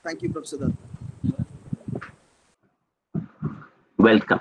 Thank you, Professor Datta. Welcome.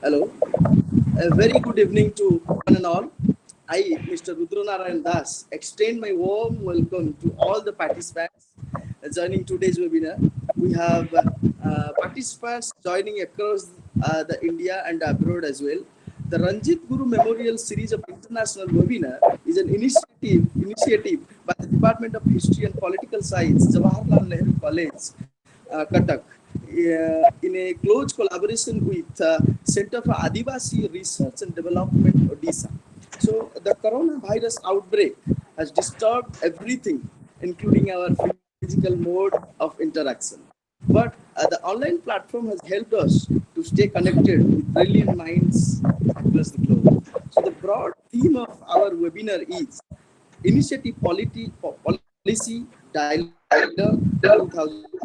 Hello. A very good evening to one and all. I, Mr. Rudranarayan Das, extend my warm welcome to all the participants joining today's webinar. We have participants joining across the India and abroad as well. The Ranjit Guru Memorial Series of International Webinar is an initiative by the Department of History and Political Science, Jawaharlal Nehru College, Cuttack, in a close collaboration with Center for Adivasi Research and Development, Odisha. So the coronavirus outbreak has disturbed everything, including our physical mode of interaction. But the online platform has helped us to stay connected with brilliant minds across the globe. So the broad theme of our webinar is Initiative Policy Dialogue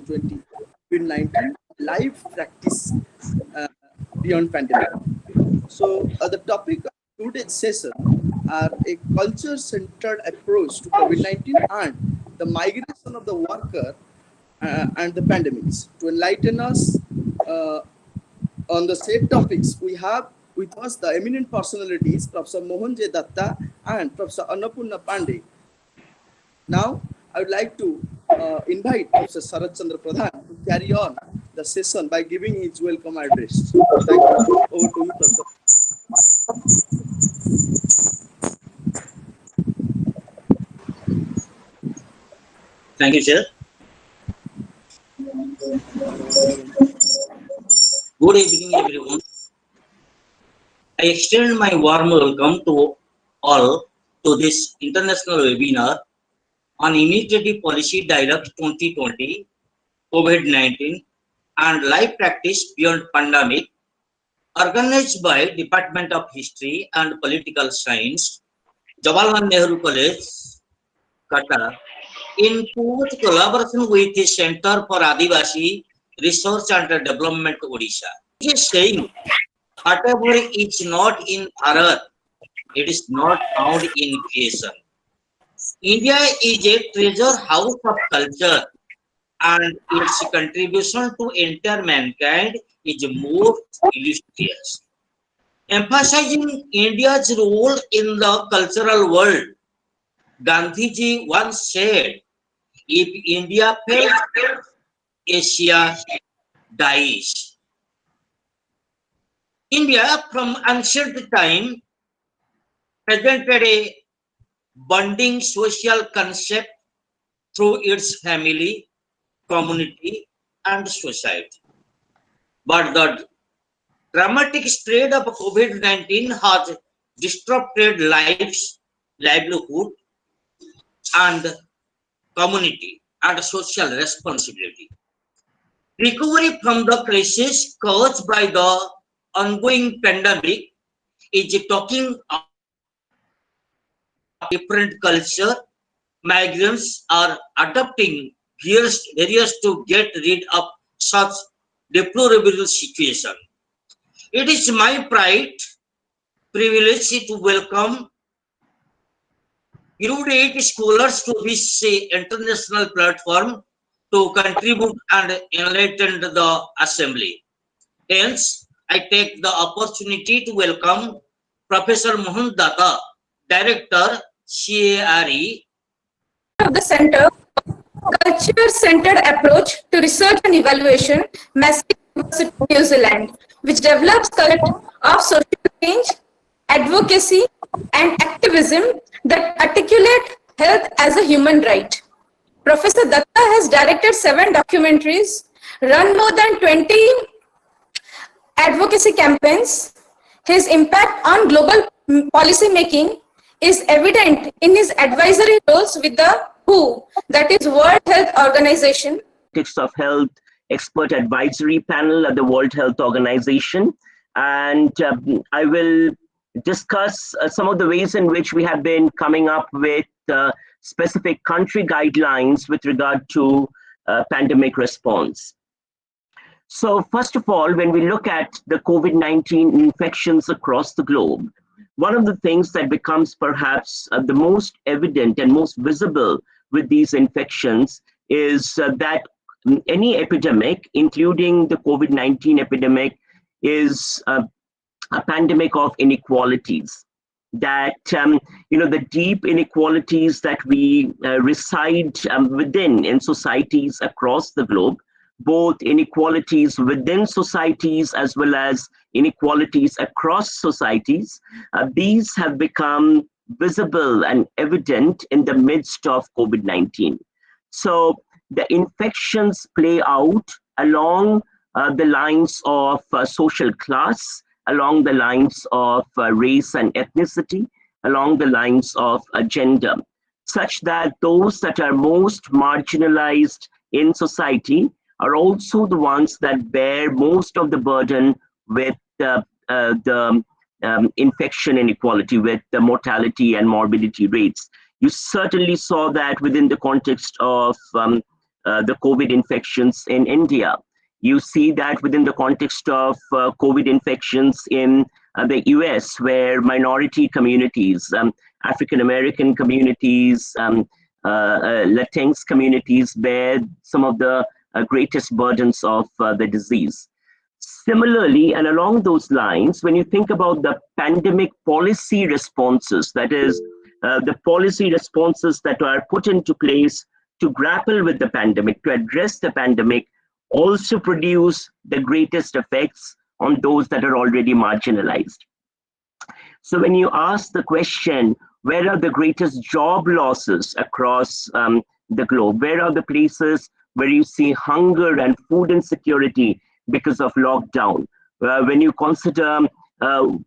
2020 COVID-19 live practice uh, beyond pandemic. So the topic of today's session are a culture-centered approach to COVID-19 and the migration of the worker and the pandemics. To enlighten us uh, on the said topics, we have with us the eminent personalities, Professor Mohan J. Datta and Professor Annapurna Pandey. Now, I would like to invite Professor Sarat Chandra Pradhan to carry on the session by giving his welcome address. Thank you. Over to you, Professor. Thank you, sir. Good evening, everyone. I extend my warm welcome to all to this international webinar on Initiative Policy Dialogue 2020, COVID-19, and Life Practice Beyond Pandemic, organized by Department of History and Political Science, Jawaharlal Nehru College, Cuttack, in close collaboration with the Center for Adivasi Research and Development, Odisha. It is saying, whatever is not in Bharat, it is not found in creation. India is a treasure house of culture, and its contribution to entire mankind is most illustrious. Emphasizing India's role in the cultural world, Gandhiji once said, if India fails, Asia dies. India, from ancient time, presented a bonding social concept through its family, community, and society. But the dramatic spread of COVID-19 has disrupted lives, livelihood, and community and social responsibility. Recovery from the crisis caused by the ongoing pandemic is talking different culture. Migrants are adopting various to get rid of such deplorable situation. It is my privilege to welcome erudite scholars to this international platform to contribute and enlighten the assembly. Hence, I take the opportunity to welcome Professor Mohan Datta, Director, CARE. Of the Center Culture-Centered Approach to Research and Evaluation, Massey University, New Zealand, which develops concept of social change, advocacy, and activism that articulate health as a human right. Professor Datta has directed 7 documentaries, run more than 20 advocacy campaigns. His impact on global policy making is evident in his advisory roles with the WHO, that is World Health Organization. Of Health Expert Advisory Panel at the World Health Organization. And I will discuss some of the ways in which we have been coming up with specific country guidelines with regard to pandemic response. So first of all, when we look at the COVID-19 infections across the globe, one of the things that becomes perhaps the most evident and most visible with these infections is that any epidemic, including the COVID-19 epidemic, is a pandemic of inequalities. That the deep inequalities that we reside within in societies across the globe, both inequalities within societies as well as inequalities across societies, these have become visible and evident in the midst of COVID-19. So the infections play out along the lines of social class, along the lines of race and ethnicity, along the lines of gender, such that those that are most marginalized in society are also the ones that bear most of the burden with the infection inequality, with the mortality and morbidity rates. You certainly saw that within the context of the COVID infections in India. You see that within the context of COVID infections in the US, where minority communities, African American communities, Latinx communities bear some of the greatest burdens of the disease. Similarly, and along those lines, when you think about the pandemic policy responses, that is, the policy responses that are put into place to grapple with the pandemic, to address the pandemic, also produce the greatest effects on those that are already marginalized. So when you ask the question, where are the greatest job losses across the globe? Where are the places where you see hunger and food insecurity because of lockdown? When you consider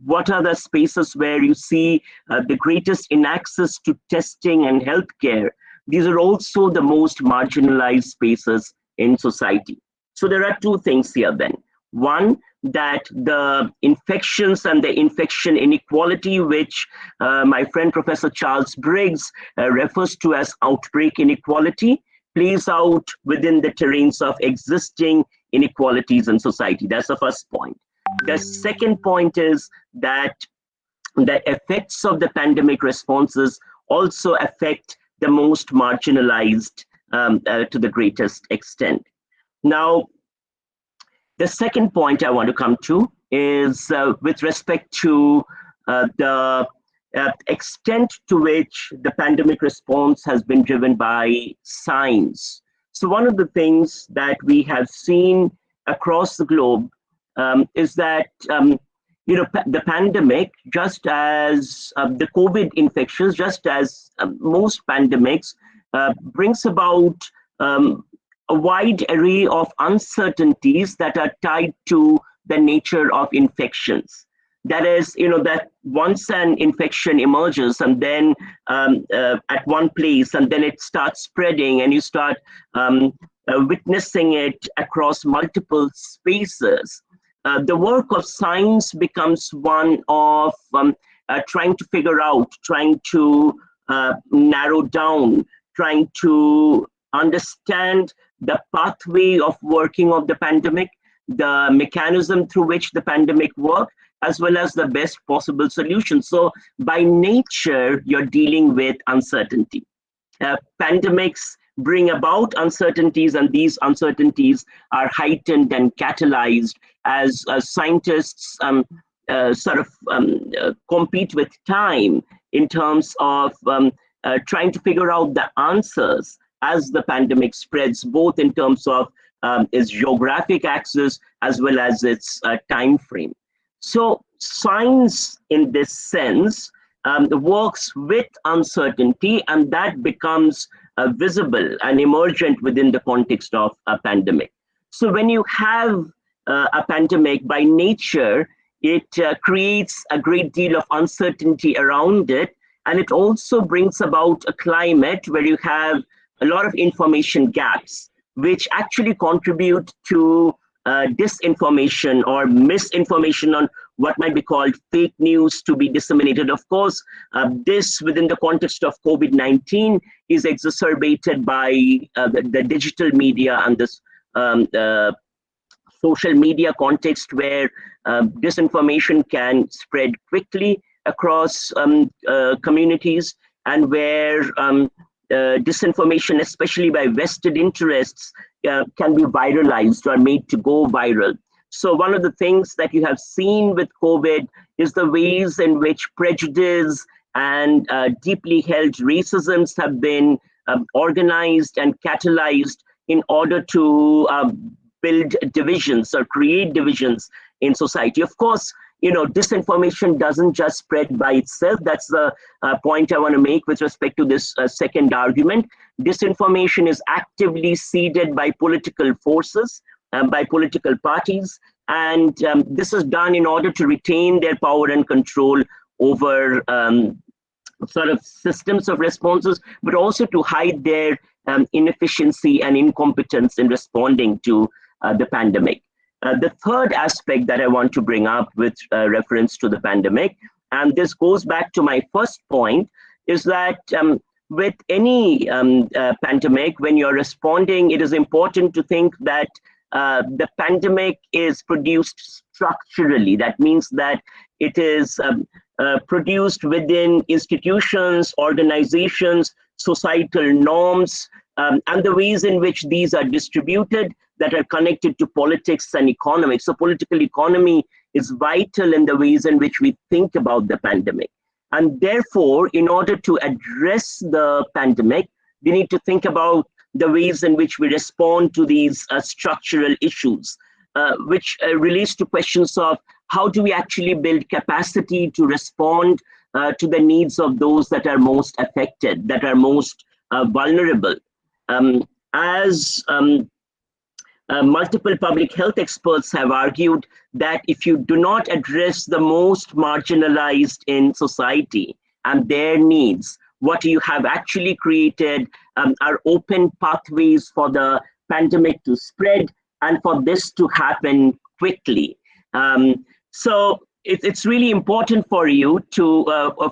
what are the spaces where you see the greatest inaccess to testing and healthcare, these are also the most marginalized spaces in society. So there are two things here then. One, that the infections and the infection inequality, which my friend Professor Charles Briggs refers to as outbreak inequality, plays out within the terrains of existing inequalities in society. That's the first point. The second point is that the effects of the pandemic responses also affect the most marginalized to the greatest extent. Now, the second point I want to come to is with respect to the extent to which the pandemic response has been driven by science. So one of the things that we have seen across the globe is that the pandemic, just as the COVID infections, just as most pandemics, brings about a wide array of uncertainties that are tied to the nature of infections. That is, that once an infection emerges and then at one place, and then it starts spreading, and you start witnessing it across multiple spaces. The work of science becomes one of trying to figure out, trying to narrow down, trying to understand the pathway of working of the pandemic, the mechanism through which the pandemic worked, as well as the best possible solution. So by nature, you're dealing with uncertainty. Pandemics bring about uncertainties, and these uncertainties are heightened and catalyzed as scientists compete with time in terms of trying to figure out the answers as the pandemic spreads, both in terms of its geographic axis as well as its time frame. So science, in this sense, works with uncertainty, and that becomes visible and emergent within the context of a pandemic. So when you have a pandemic, by nature, it creates a great deal of uncertainty around it, and it also brings about a climate where you have a lot of information gaps, which actually contribute to disinformation or misinformation on what might be called fake news to be disseminated. Of course, this within the context of COVID-19 is exacerbated by the digital media and this social media context, where disinformation can spread quickly across communities, and where disinformation, especially by vested interests, can be viralized or made to go viral. So one of the things that you have seen with COVID is the ways in which prejudice and deeply held racisms have been organized and catalyzed in order to build divisions or create divisions in society. Of course, disinformation doesn't just spread by itself. That's the point I want to make with respect to this second argument. Disinformation is actively seeded by political forces, by political parties, and this is done in order to retain their power and control over sort of systems of responses, but also to hide their inefficiency and incompetence in responding to the pandemic. The third aspect that I want to bring up with reference to the pandemic, and this goes back to my first point, is that with any pandemic, when you're responding, it is important to think that the pandemic is produced structurally. That means that it is produced within institutions, organizations, societal norms, and the ways in which these are distributed that are connected to politics and economics. So political economy is vital in the ways in which we think about the pandemic. And therefore, in order to address the pandemic, we need to think about the ways in which we respond to these structural issues, which relates to questions of how do we actually build capacity to respond to the needs of those that are most affected, that are most vulnerable. Multiple public health experts have argued that if you do not address the most marginalized in society and their needs, what you have actually created are open pathways for the pandemic to spread and for this to happen quickly. So it's really important for you to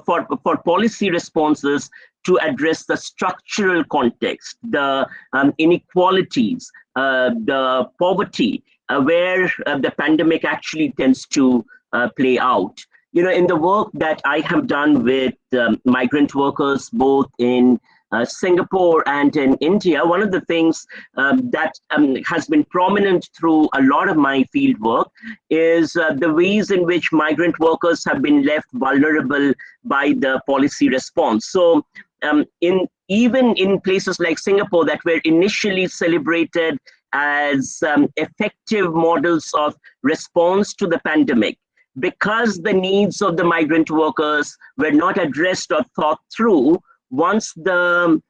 for policy responses to address the structural context, the inequalities, the poverty, where the pandemic actually tends to play out. In the work that I have done with migrant workers, both in Singapore and in India, one of the things that has been prominent through a lot of my field work is the ways in which migrant workers have been left vulnerable by the policy response. So even in places like Singapore that were initially celebrated as effective models of response to the pandemic, because the needs of the migrant workers were not addressed or thought through, once the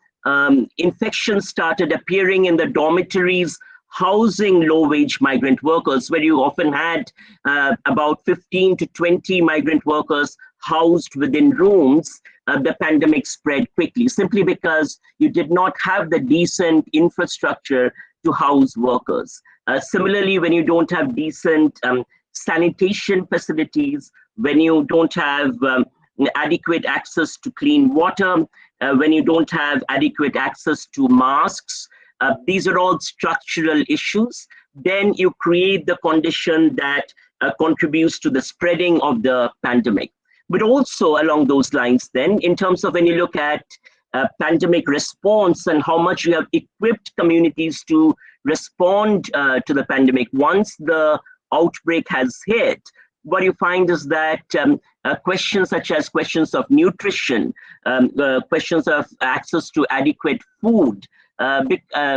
infections started appearing in the dormitories, housing low-wage migrant workers, where you often had about 15 to 20 migrant workers housed within rooms, the pandemic spread quickly, simply because you did not have the decent infrastructure to house workers. Similarly, when you don't have decent sanitation facilities, when you don't have adequate access to clean water, when you don't have adequate access to masks, these are all structural issues. Then you create the condition that contributes to the spreading of the pandemic. But also along those lines, then, in terms of when you look at pandemic response and how much you have equipped communities to respond to the pandemic once the outbreak has hit, what you find is that questions such as questions of nutrition, questions of access to adequate food,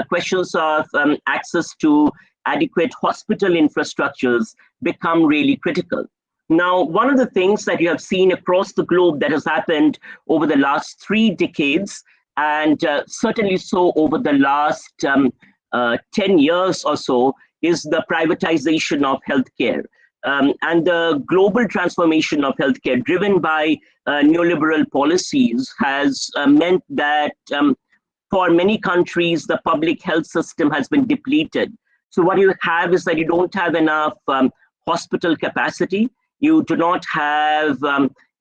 questions of access to adequate hospital infrastructures become really critical. Now, one of the things that you have seen across the globe that has happened over the last 3 decades, and certainly so over the last 10 years or so, is the privatization of healthcare. And the global transformation of healthcare driven by neoliberal policies has meant that for many countries, the public health system has been depleted. So what you have is that you don't have enough hospital capacity. You do not have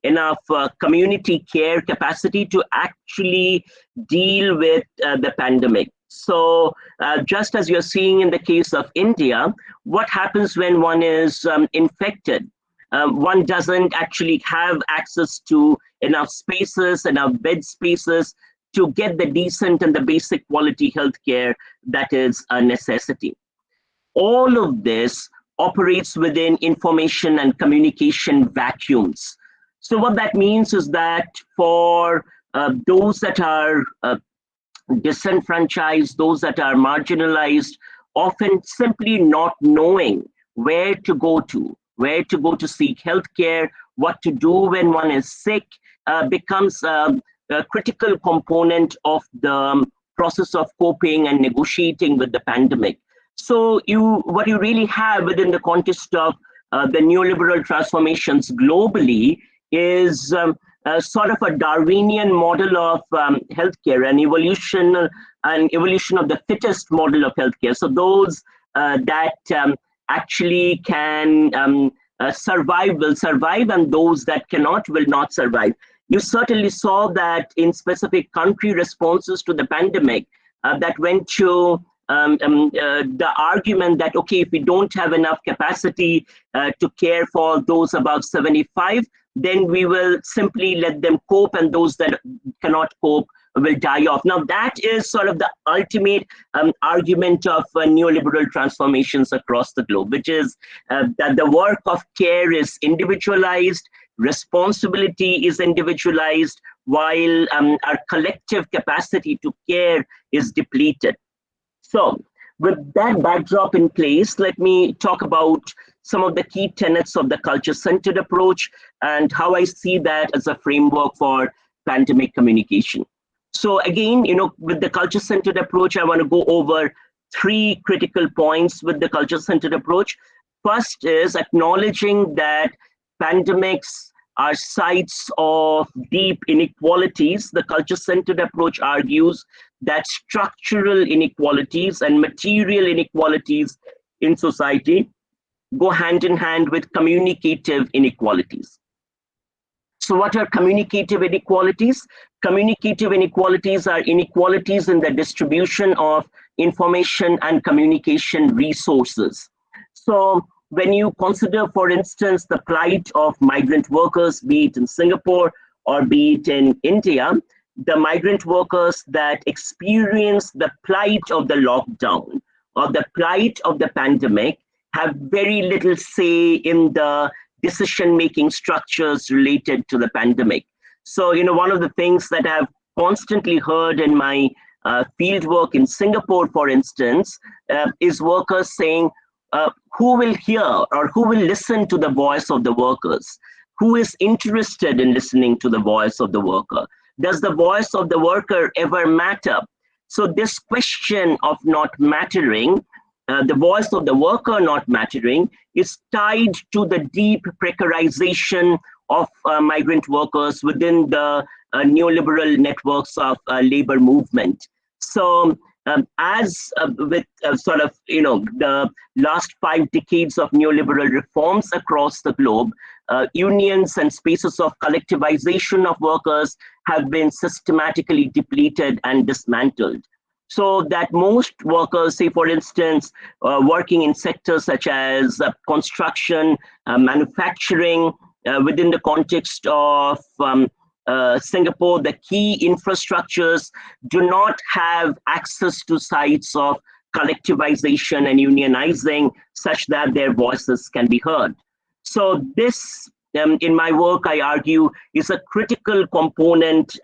enough community care capacity to actually deal with the pandemic. So just as you're seeing in the case of India, what happens when one is infected? One doesn't actually have access to enough spaces, enough bed spaces to get the decent and the basic quality healthcare that is a necessity. All of this operates within information and communication vacuums. So what that means is that for those that are disenfranchised, those that are marginalized, often simply not knowing where to go to seek healthcare, what to do when one is sick, becomes a critical component of the process of coping and negotiating with the pandemic. So what you really have within the context of the neoliberal transformations globally is sort of a Darwinian model of healthcare, an evolution of the fittest model of healthcare. So those that actually can survive will survive, and those that cannot will not survive. You certainly saw that in specific country responses to the pandemic that went to the argument that, okay, if we don't have enough capacity to care for those above 75, then we will simply let them cope, and those that cannot cope will die off. Now, that is sort of the ultimate argument of neoliberal transformations across the globe, which is that the work of care is individualized, responsibility is individualized, while our collective capacity to care is depleted. So with that backdrop in place, let me talk about some of the key tenets of the culture-centered approach and how I see that as a framework for pandemic communication. So again, with the culture-centered approach, I want to go over 3 critical points with the culture-centered approach. First is acknowledging that pandemics are sites of deep inequalities. The culture-centered approach argues that structural inequalities and material inequalities in society go hand in hand with communicative inequalities. So what are communicative inequalities? Communicative inequalities are inequalities in the distribution of information and communication resources. So when you consider, for instance, the plight of migrant workers, be it in Singapore or be it in India, the migrant workers that experience the plight of the lockdown or the plight of the pandemic have very little say in the decision-making structures related to the pandemic. So, one of the things that I've constantly heard in my field work in Singapore, for instance, is workers saying, who will hear or who will listen to the voice of the workers? Who is interested in listening to the voice of the worker? Does the voice of the worker ever matter? So this question of not mattering the voice of the worker not mattering is tied to the deep precarization of migrant workers within the neoliberal networks of labor movement. So as with sort of, the last 5 decades of neoliberal reforms across the globe, unions and spaces of collectivization of workers have been systematically depleted and dismantled. So that most workers, say for instance, working in sectors such as construction, manufacturing, within the context of Singapore, the key infrastructures do not have access to sites of collectivization and unionizing such that their voices can be heard. So this, in my work, I argue, is a critical component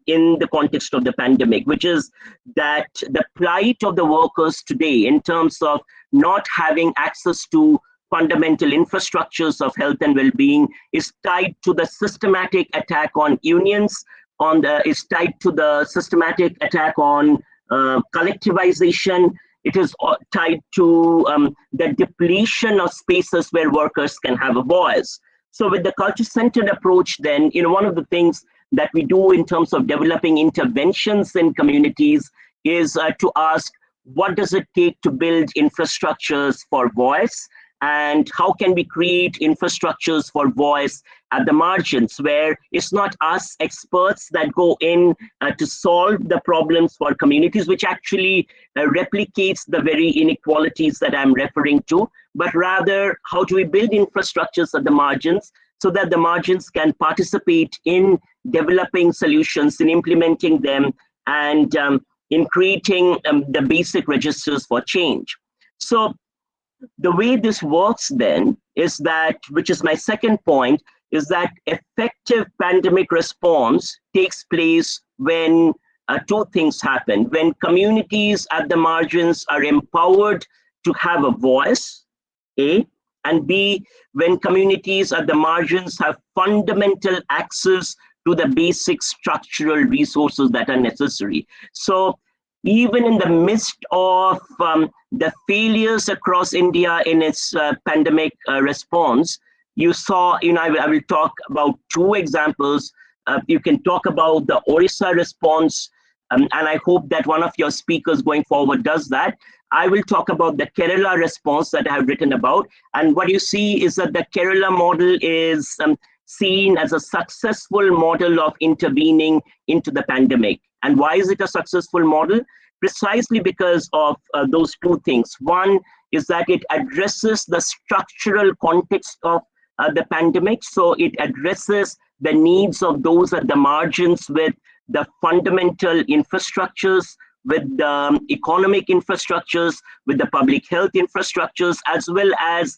in the context of the pandemic, which is that the plight of the workers today in terms of not having access to fundamental infrastructures of health and well-being is tied to the systematic attack on unions, is tied to the systematic attack on collectivization. It is tied to the depletion of spaces where workers can have a voice. So with the culture-centered approach, then, one of the things that we do in terms of developing interventions in communities is to ask, what does it take to build infrastructures for voice? And how can we create infrastructures for voice at the margins, where it's not us experts that go in to solve the problems for communities, which actually replicates the very inequalities that I'm referring to, but rather how do we build infrastructures at the margins so that the margins can participate in developing solutions, in implementing them, and in creating the basic registers for change. So the way this works then is that, which is my second point, is that effective pandemic response takes place when two things happen. When communities at the margins are empowered to have a voice, A, and B, when communities at the margins have fundamental access to the basic structural resources that are necessary. So even in the midst of the failures across India in its pandemic response, you saw, I will talk about two examples. You can talk about the Odisha response, and I hope that one of your speakers going forward does that. I will talk about the Kerala response that I have written about. And what you see is that the Kerala model is seen as a successful model of intervening into the pandemic. And why is it a successful model? Precisely because of those two things. One is that it addresses the structural context of the pandemic. So it addresses the needs of those at the margins with the fundamental infrastructures, with the economic infrastructures, with the public health infrastructures, as well as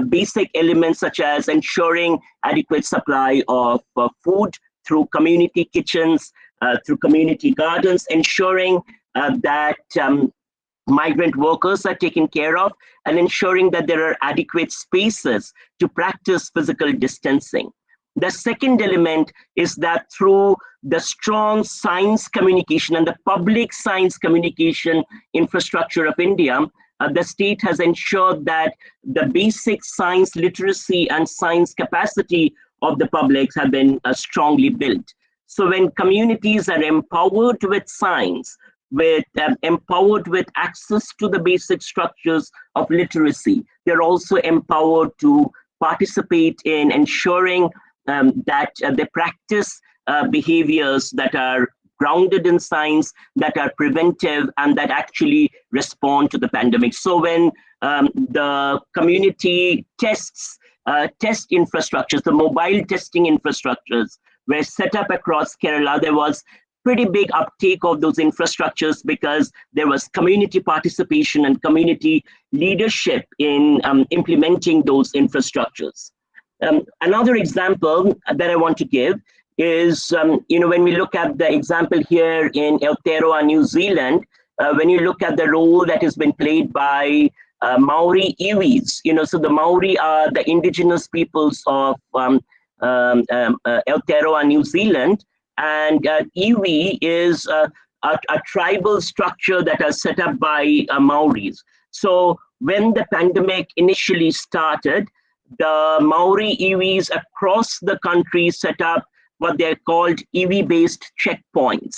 basic elements such as ensuring adequate supply of food through community kitchens, through community gardens, ensuring that migrant workers are taken care of, and ensuring that there are adequate spaces to practice physical distancing. The second element is that through the strong science communication and the public science communication infrastructure of India, the state has ensured that the basic science literacy and science capacity of the public have been strongly built. So when communities are empowered with science, empowered with access to the basic structures of literacy, they're also empowered to participate in ensuring that they practice behaviors that are grounded in science, that are preventive, and that actually respond to the pandemic. So when the community test infrastructures, the mobile testing infrastructures were set up across Kerala, there was pretty big uptake of those infrastructures because there was community participation and community leadership in implementing those infrastructures. Another example that I want to give is, when we look at the example here in Aotearoa, New Zealand, when you look at the role that has been played by Maori iwis, so the Maori are the indigenous peoples of Aotearoa, New Zealand, and iwi is a tribal structure that is set up by Maoris. So when the pandemic initially started, the Maori iwis across the country set up what they're called iwi-based checkpoints.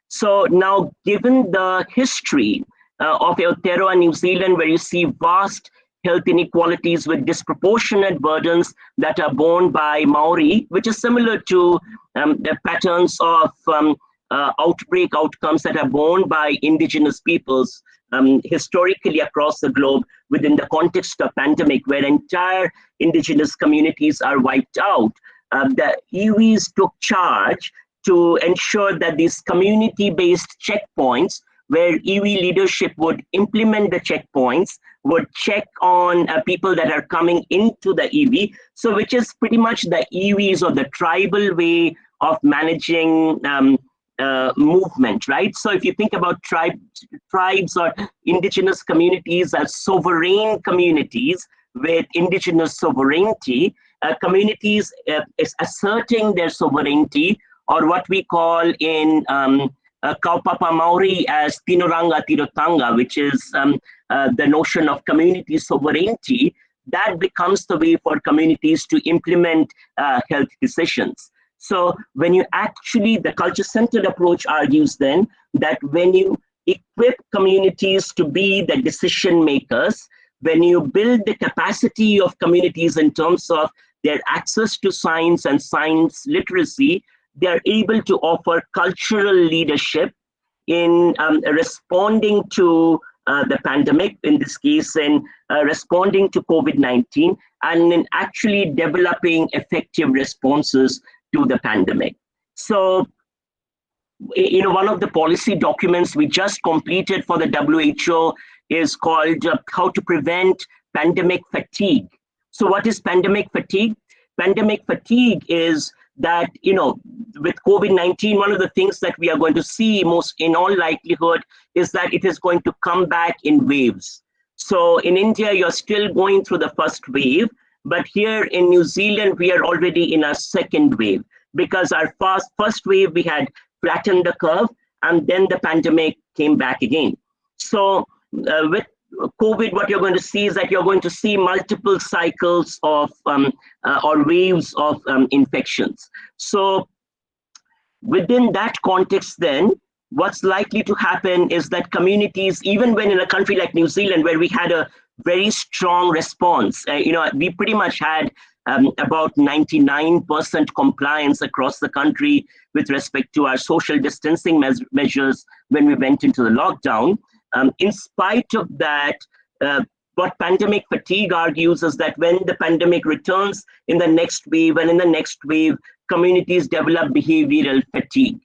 So now, given the history of Aotearoa, New Zealand, where you see vast health inequalities with disproportionate burdens that are borne by Maori, which is similar to the patterns of outbreak outcomes that are borne by indigenous peoples historically across the globe within the context of pandemic, where entire indigenous communities are wiped out. The iwis took charge to ensure that these community-based checkpoints, where iwi leadership would implement the checkpoints, would check on people that are coming into the iwi. So which is pretty much the iwis or the tribal way of managing movement, right? So if you think about tribes or indigenous communities as sovereign communities with indigenous sovereignty, communities is asserting their sovereignty, or what we call in Kaupapa Maori as Tinoranga Tirotanga, which is the notion of community sovereignty. That becomes the way for communities to implement health decisions. So when you actually, the culture-centered approach argues then that when you equip communities to be the decision makers, when you build the capacity of communities in terms of their access to science and science literacy, they are able to offer cultural leadership in responding to the pandemic, in this case, in responding to COVID-19, and in actually developing effective responses to the pandemic. So, one of the policy documents we just completed for the WHO is called How to Prevent Pandemic Fatigue. So what is pandemic fatigue? Pandemic fatigue is that, with COVID-19, one of the things that we are going to see most in all likelihood is that it is going to come back in waves. So in India, you're still going through the first wave, but here in New Zealand, we are already in a second wave, because our first wave, we had flattened the curve, and then the pandemic came back again. So with COVID, what you're going to see is that you're going to see multiple cycles of or waves of infections. So within that context, then, what's likely to happen is that communities, even when in a country like New Zealand, where we had a very strong response, we pretty much had about 99% compliance across the country with respect to our social distancing measures when we went into the lockdown. In spite of that, what pandemic fatigue argues is that when the pandemic returns in the next wave, and in the next wave, communities develop behavioral fatigue.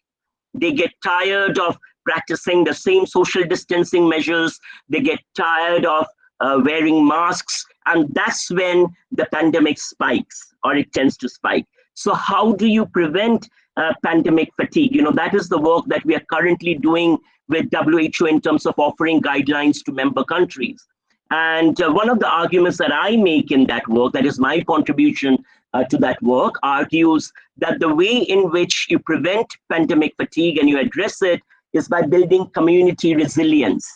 They get tired of practicing the same social distancing measures. They get tired of wearing masks, and that's when the pandemic spikes, or it tends to spike. So how do you prevent pandemic fatigue? That is the work that we are currently doing with WHO in terms of offering guidelines to member countries. And one of the arguments that I make in that work, that is my contribution to that work, argues that the way in which you prevent pandemic fatigue and you address it is by building community resilience,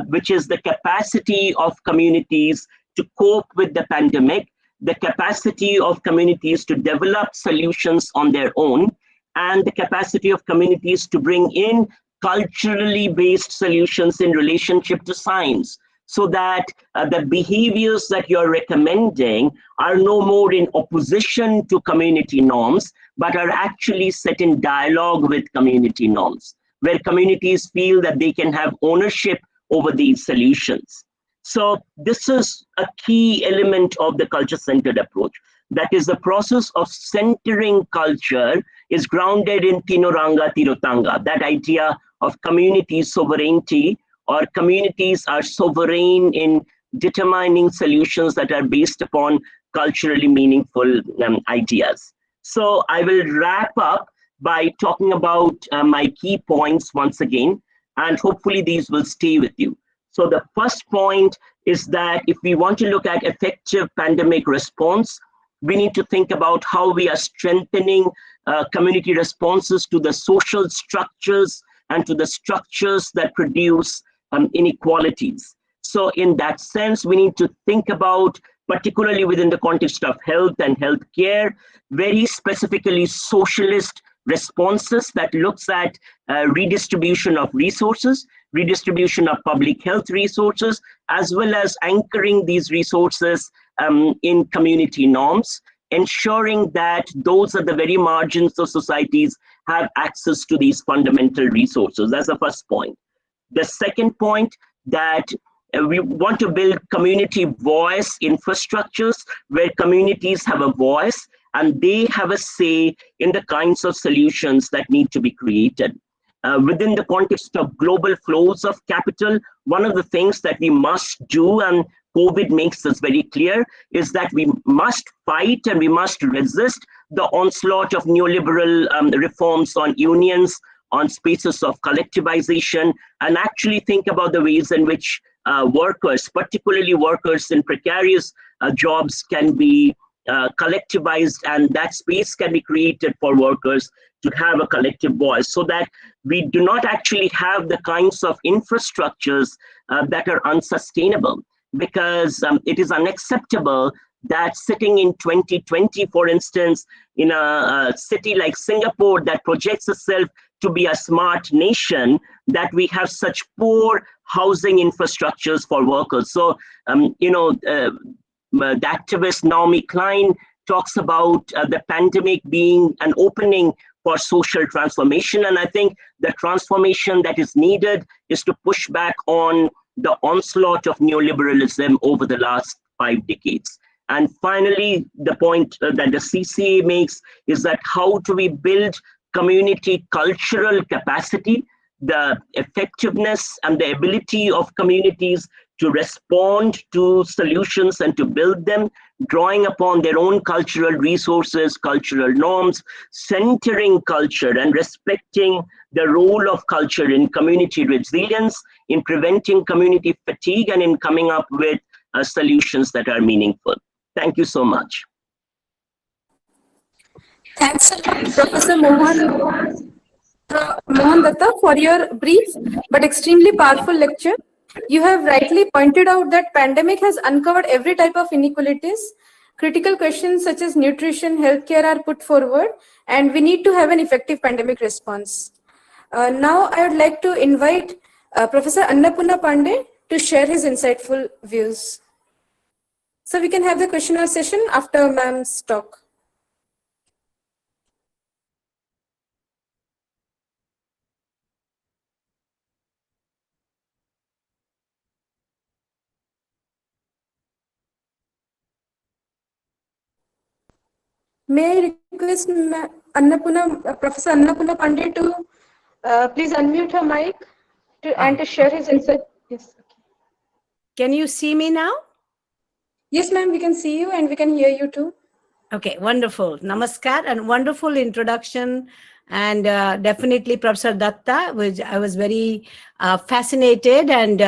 which is the capacity of communities to cope with the pandemic, the capacity of communities to develop solutions on their own, and the capacity of communities to bring in culturally based solutions in relationship to science, so that the behaviors that you're recommending are no more in opposition to community norms, but are actually set in dialogue with community norms, where communities feel that they can have ownership over these solutions. So this is a key element of the culture-centered approach. That is, the process of centering culture is grounded in Tinoranga Tirotanga, that idea of community sovereignty, or communities are sovereign in determining solutions that are based upon culturally meaningful ideas. So I will wrap up by talking about my key points once again, and hopefully these will stay with you. So the first point is that if we want to look at effective pandemic response, we need to think about how we are strengthening community responses to the social structures and to the structures that produce inequalities. So in that sense, we need to think about, particularly within the context of health and healthcare, very specifically socialist responses that looks at redistribution of resources, redistribution of public health resources, as well as anchoring these resources in community norms, ensuring that those at the very margins of societies have access to these fundamental resources. That's the first point. The second point, that we want to build community voice infrastructures where communities have a voice and they have a say in the kinds of solutions that need to be created. Within the context of global flows of capital, one of the things that we must do, and COVID makes this very clear, is that we must fight and we must resist the onslaught of neoliberal reforms on unions, on spaces of collectivization, and actually think about the ways in which workers, particularly workers in precarious jobs, can be collectivized, and that space can be created for workers to have a collective voice, so that we do not actually have the kinds of infrastructures that are unsustainable. Because it is unacceptable that sitting in 2020, for instance, in a city like Singapore that projects itself to be a smart nation, that we have such poor housing infrastructures for workers. So, the activist Naomi Klein talks about the pandemic being an opening for social transformation. And I think the transformation that is needed is to push back on the onslaught of neoliberalism over the last 5 decades. And finally, the point that the CCA makes is that how do we build community cultural capacity, the effectiveness and the ability of communities to respond to solutions and to build them, drawing upon their own cultural resources, cultural norms, centering culture and respecting the role of culture in community resilience, in preventing community fatigue, and in coming up with solutions that are meaningful. Thank you so much. Thanks a lot, Professor Mohan Datta, for your brief but extremely powerful lecture. You have rightly pointed out that pandemic has uncovered every type of inequalities. Critical questions such as nutrition, healthcare are put forward, and we need to have an effective pandemic response. Now I would like to invite Professor Annapurna Pandey to share his insightful views. So we can have the question and answer session after ma'am's talk. May I request Professor Annapurna Pandey to please unmute her mic and to share his insight. Yes. Okay. Can you see me now? Yes, ma'am, we can see you and we can hear you too. Okay, wonderful. Namaskar and wonderful introduction. And definitely Professor Datta, which I was very fascinated and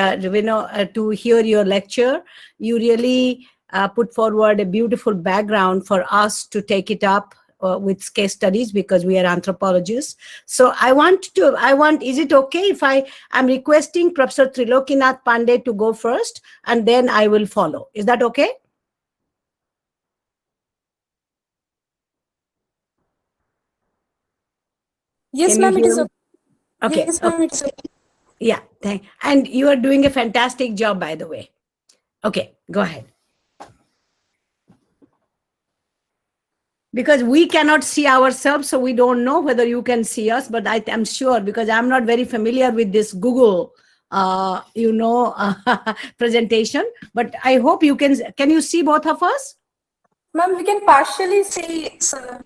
to hear your lecture. You really put forward a beautiful background for us to take it up with case studies, because we are anthropologists. So is it okay if I'm requesting Professor Trilokinath Pandey to go first and then I will follow? Is that okay? Yes, ma'am, it is okay. Okay. Yes, ma'am, it's okay. Yeah, and you are doing a fantastic job, by the way. Okay, go ahead. Because we cannot see ourselves, so we don't know whether you can see us, but I'm sure, because I'm not very familiar with this Google, presentation, but I hope you can you see both of us? Ma'am, we can partially see, sir.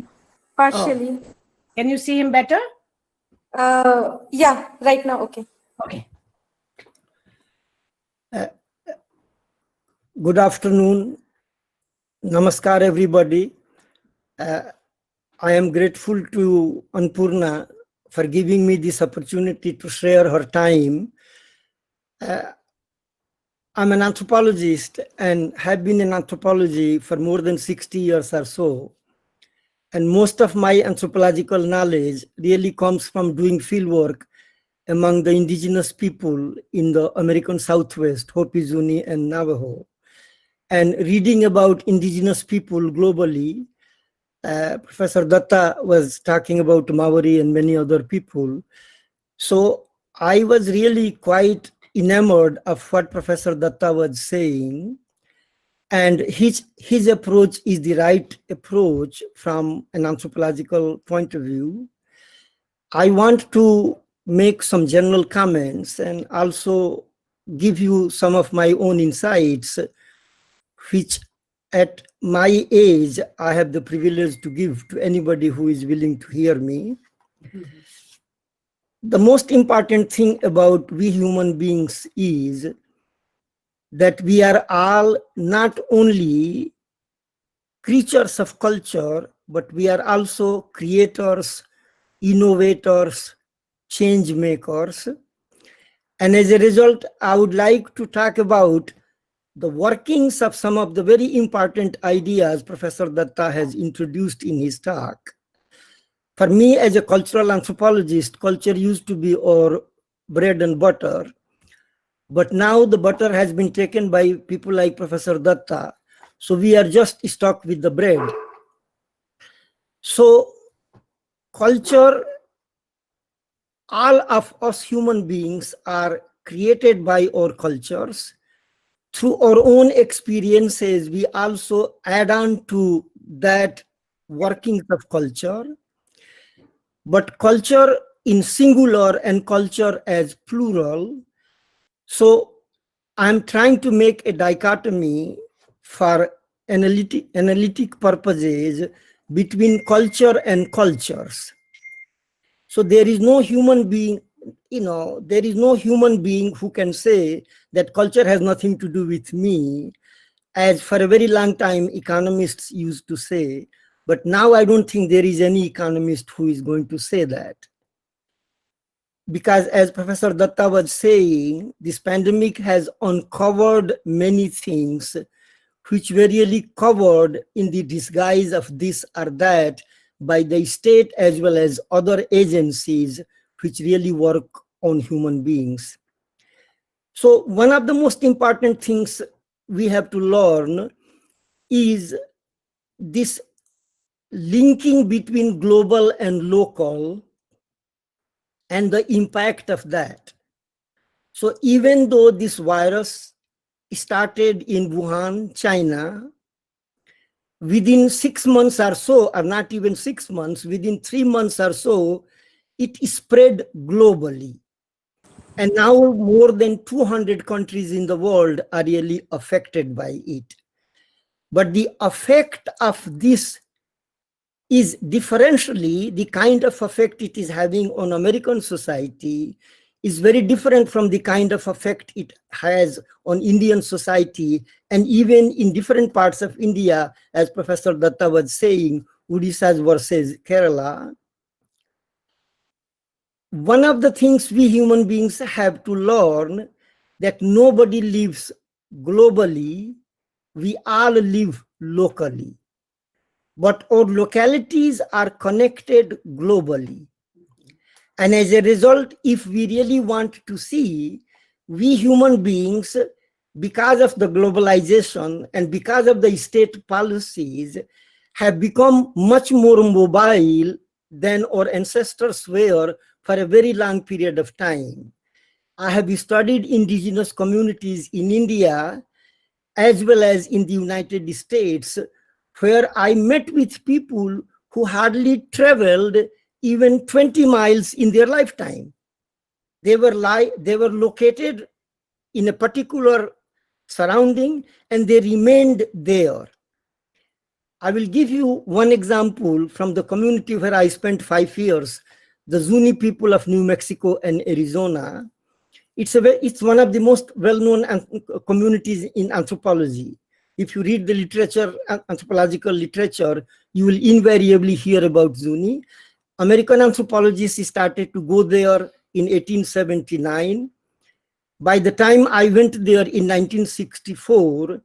Partially. Oh. Can you see him better? Yeah, right now, okay. Okay. Good afternoon. Namaskar, everybody. I am grateful to Annapurna for giving me this opportunity to share her time. I'm an anthropologist and have been in anthropology for more than 60 years or so. And most of my anthropological knowledge really comes from doing field work among the indigenous people in the American Southwest, Hopi, Zuni, and Navajo, and reading about indigenous people globally. Professor Datta was talking about Maori and many other people. So I was really quite enamored of what Professor Datta was saying. And his approach is the right approach from an anthropological point of view. I want to make some general comments and also give you some of my own insights, which at my age, I have the privilege to give to anybody who is willing to hear me. The most important thing about we human beings is that we are all not only creatures of culture, but we are also creators, innovators, change makers. And as a result, I would like to talk about the workings of some of the very important ideas Professor Datta has introduced in his talk. For me, as a cultural anthropologist, culture used to be our bread and butter. But now the butter has been taken by people like Professor Datta. So we are just stuck with the bread. So culture, all of us human beings are created by our cultures. Through our own experiences, we also add on to that workings of culture. But culture in singular and culture as plural. So I'm trying to make a dichotomy for analytic purposes between culture and cultures. So there is no human being, there is no human being who can say that culture has nothing to do with me, as for a very long time economists used to say. But now I don't think there is any economist who is going to say that. Because as Professor Datta was saying, this pandemic has uncovered many things which were really covered in the disguise of this or that by the state as well as other agencies which really work on human beings. So one of the most important things we have to learn is this linking between global and local and the impact of that. So even though this virus started in Wuhan, China, within 6 months or so, or not even 6 months, within 3 months or so, it spread globally. And now more than 200 countries in the world are really affected by it. But the effect of this is differentially, the kind of effect it is having on American society is very different from the kind of effect it has on Indian society, and even in different parts of India, as Professor Datta was saying, Odisha versus Kerala. One of the things we human beings have to learn that nobody lives globally, we all live locally. But our localities are connected globally. And as a result, if we really want to see, we human beings, because of the globalization and because of the state policies, have become much more mobile than our ancestors were for a very long period of time. I have studied indigenous communities in India as well as in the United States, where I met with people who hardly traveled even 20 miles in their lifetime. They were located in a particular surrounding and they remained there. I will give you one example from the community where I spent 5 years, the Zuni people of New Mexico and Arizona. It's one of the most well-known communities in anthropology. If you read the literature, anthropological literature, you will invariably hear about Zuni. American anthropologists started to go there in 1879. By the time I went there in 1964,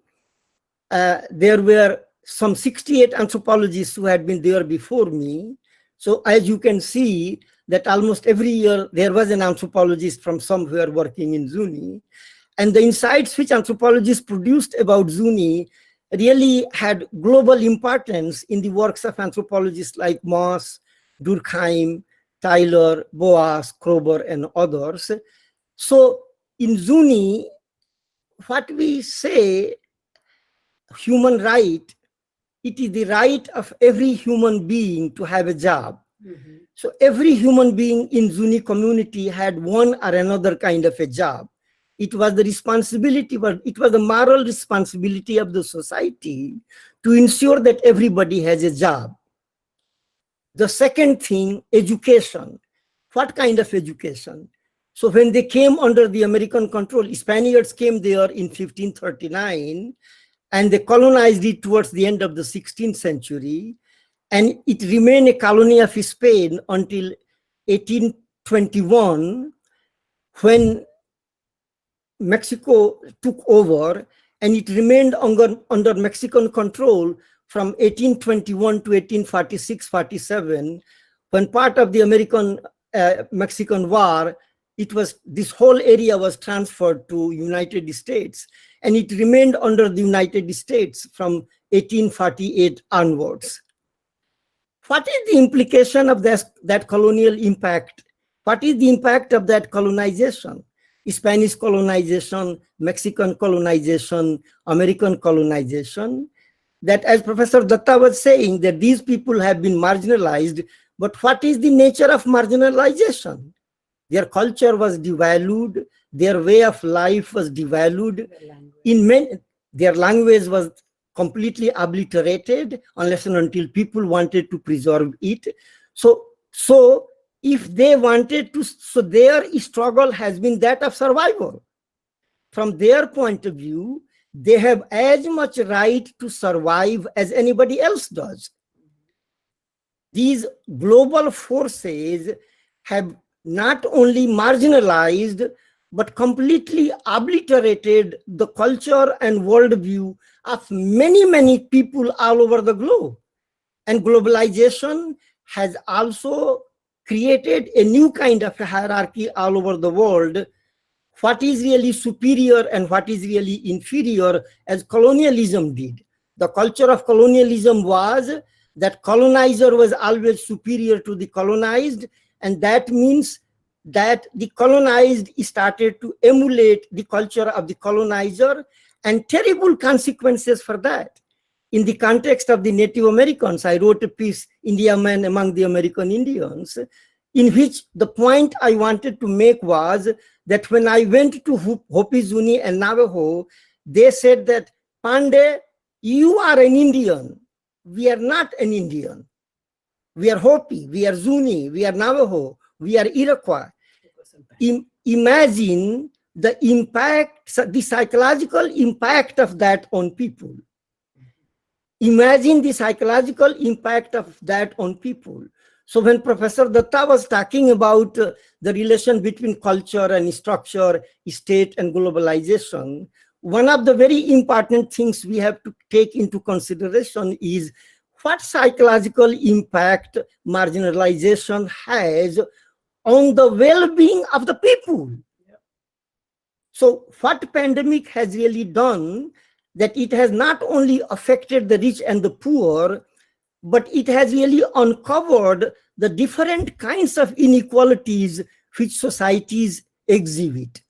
there were some 68 anthropologists who had been there before me. So as you can see, that almost every year there was an anthropologist from somewhere working in Zuni. And the insights which anthropologists produced about Zuni really had global importance in the works of anthropologists like Moss, Durkheim, Tyler, Boas, Kroeber, and others. So in Zuni, what we say, human right, it is the right of every human being to have a job. So every human being in Zuni community had one or another kind of a job. It was the responsibility, but it was the moral responsibility of the society to ensure that everybody has a job. The second thing, education. What kind of education? So when they came under the American control, Spaniards came there in 1539, and they colonized it towards the end of the 16th century. And it remained a colony of Spain until 1821, when Mexico took over, and it remained under Mexican control from 1821 to 1846-47, when part of the Mexican War, this whole area was transferred to United States, and it remained under the United States from 1848 onwards. What is the implication of that colonial impact? What is the impact of that colonization? Spanish colonization, Mexican colonization, American colonization, that, as Professor Datta was saying, that these people have been marginalized, but what is the nature of marginalization? Their culture was devalued, their way of life was devalued, their language was completely obliterated unless and until people wanted to preserve it. So if they wanted to, so their struggle has been that of survival. From their point of view, they have as much right to survive as anybody else does. These global forces have not only marginalized, but completely obliterated the culture and worldview of many, many people all over the globe. And globalization has also created a new kind of a hierarchy all over the world. What is really superior and what is really inferior, as colonialism did. The culture of colonialism was that colonizer was always superior to the colonized, and that means that the colonized started to emulate the culture of the colonizer, and terrible consequences for that. In the context of the Native Americans, I wrote a piece, India Man Among the American Indians, in which the point I wanted to make was that when I went to Hopi, Zuni, and Navajo, they said that, Pandey, you are an Indian. We are not an Indian. We are Hopi, we are Zuni, we are Navajo, we are Iroquois. Imagine the impact, the psychological impact of that on people. Imagine the psychological impact of that on people. So when Professor Datta was talking about the relation between culture and structure, state and globalization, one of the very important things we have to take into consideration is what psychological impact marginalization has on the well-being of the people. So what pandemic has really done, that it has not only affected the rich and the poor, but it has really uncovered the different kinds of inequalities which societies exhibit.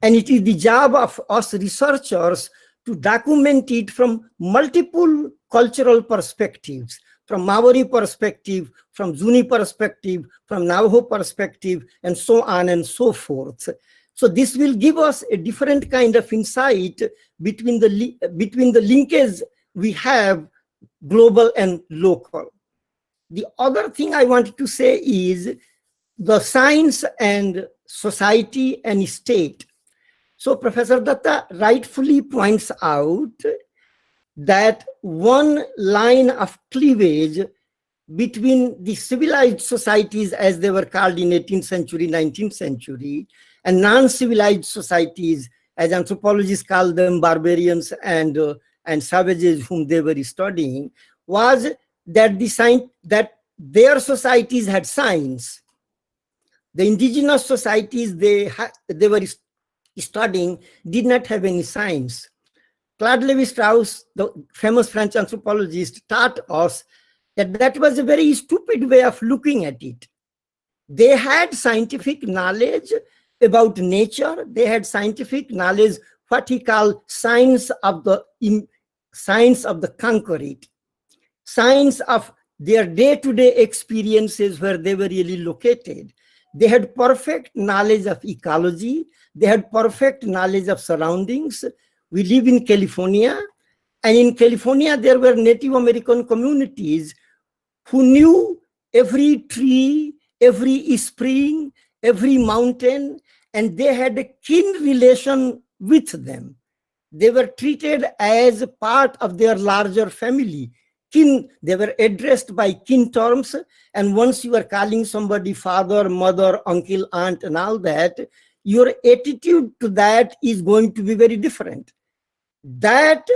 And it is the job of us researchers to document it from multiple cultural perspectives, from Maori perspective, from Zuni perspective, from Navajo perspective, and so on and so forth. So this will give us a different kind of insight between the linkage we have, global and local. The other thing I wanted to say is the science and society and state. So Professor Datta rightfully points out that one line of cleavage between the civilized societies, as they were called in 18th century, 19th century, and non-civilized societies, as anthropologists call them, barbarians and savages whom they were studying, was that that their societies had science The indigenous societies they were studying did not have any science. Claude Lévi-Strauss, the famous French anthropologist, taught us that that was a very stupid way of looking at it. They had scientific knowledge about nature. They had scientific knowledge, what he called science of the concrete, science of their day-to-day experiences where they were really located. They had perfect knowledge of ecology. They had perfect knowledge of surroundings. We live in California, and in California, there were Native American communities who knew every tree, every spring, every mountain, and they had a kin relation with them. They were treated as part of their larger family. Kin, they were addressed by kin terms, and once you are calling somebody father, mother, uncle, aunt, and all that, your attitude to that is going to be very different. That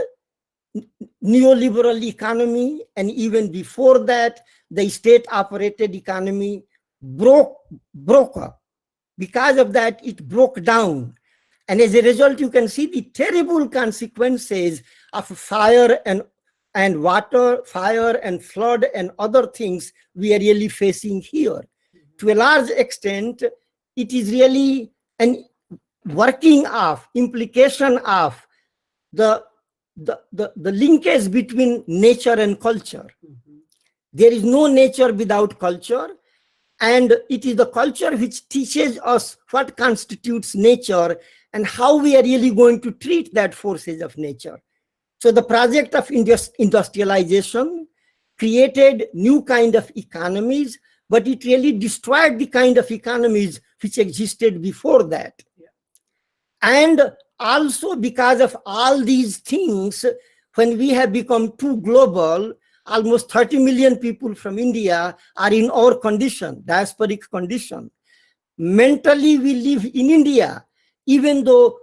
neoliberal economy, and even before that, the state-operated economy broke up. Because of that, it broke down. And as a result, you can see the terrible consequences of fire and water, fire and flood and other things we are really facing here. To a large extent, it is really an working of, implication of the linkage between nature and culture. There is no nature without culture, and it is the culture which teaches us what constitutes nature and how we are really going to treat that forces of nature. So the project of industrialization created new kind of economies, but it really destroyed the kind of economies which existed before that. And also because of all these things, when we have become too global, almost 30 million people from India are in our condition, diasporic condition. Mentally, we live in India, even though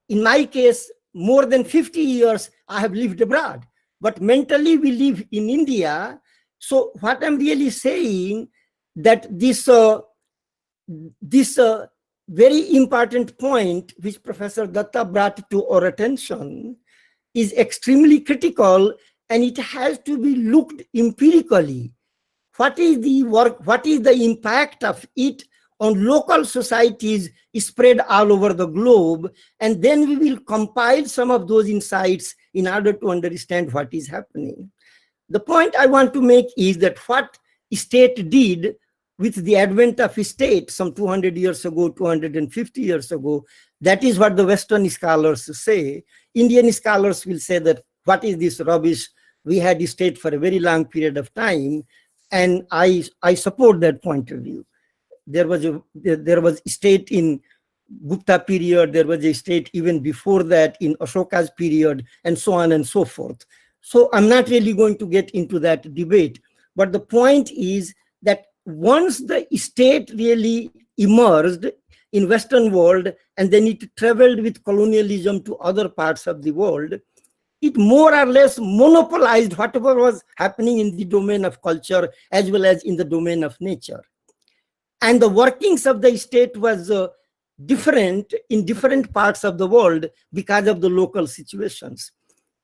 in my case, more than 50 years, I have lived abroad. But mentally, we live in India. So what I'm really saying, that this very important point which Professor Datta brought to our attention is extremely critical, and it has to be looked empirically. What is the work, what is the impact of it on local societies spread all over the globe, and then we will compile some of those insights in order to understand what is happening. The point I want to make is that what state did with the advent of state some 200 years ago, 250 years ago, that is what the Western scholars say. Indian scholars will say that what is this rubbish? We had a state for a very long period of time, and I support that point of view. There was a state in Gupta period, there was a state even before that in Ashoka's period, and so on and so forth. So I'm not really going to get into that debate, but the point is that once the state really emerged in Western world, and then it traveled with colonialism to other parts of the world, it more or less monopolized whatever was happening in the domain of culture as well as in the domain of nature. And the workings of the state was different in different parts of the world because of the local situations.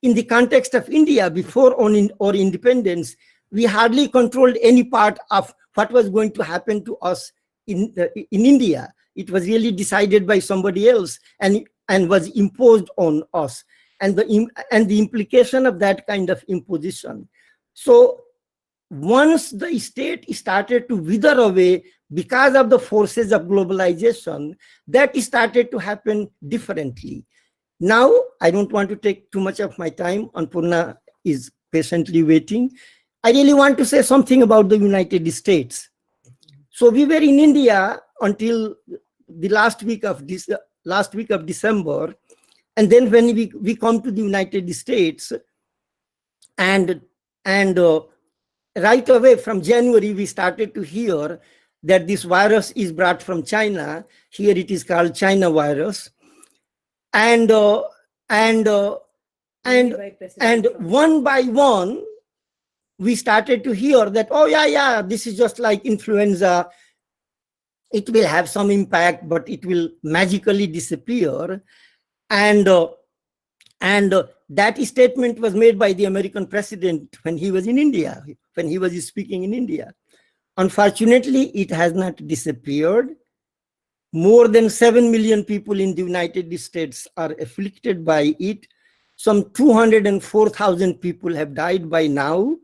In the context of India, before our independence, we hardly controlled any part of what was going to happen to us in India. It was really decided by somebody else and was imposed on us. And the implication of that kind of imposition. So once the state started to wither away because of the forces of globalization, that started to happen differently. Now, I don't want to take too much of my time. Annapurna is patiently waiting. I really want to say something about the United States. So we were in India until the last week of December. And then when we come to the United States, and right away from January, we started to hear that this virus is brought from China. Here it is called China virus. And one by one, we started to hear that, oh yeah, this is just like influenza. it will have some impact, but it will magically disappear. And that statement was made by the American president when he was in India, when he was speaking in India. Unfortunately, it has not disappeared. More than 7 million people in the United States are afflicted by it. Some 204,000 people have died by now.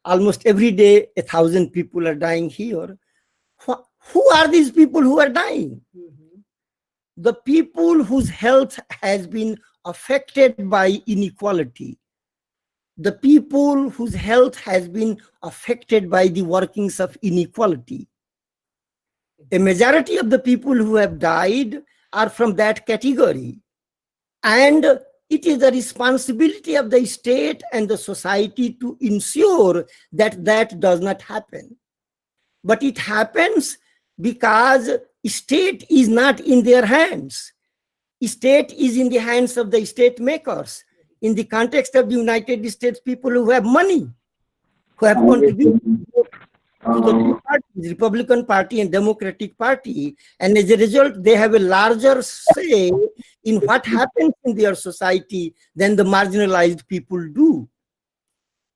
Almost every day, 1,000 people are dying here. Who are these people who are dying? The people whose health has been affected by inequality. The people whose health has been affected by the workings of inequality. A majority of the people who have died are from that category. And it is the responsibility of the state and the society to ensure that that does not happen. But it happens because state is not in their hands. State is in the hands of the state makers. In the context of the United States, people who have money, who have contributed to the two parties, Republican Party and Democratic Party, and as a result, they have a larger say in what happens in their society than the marginalized people do.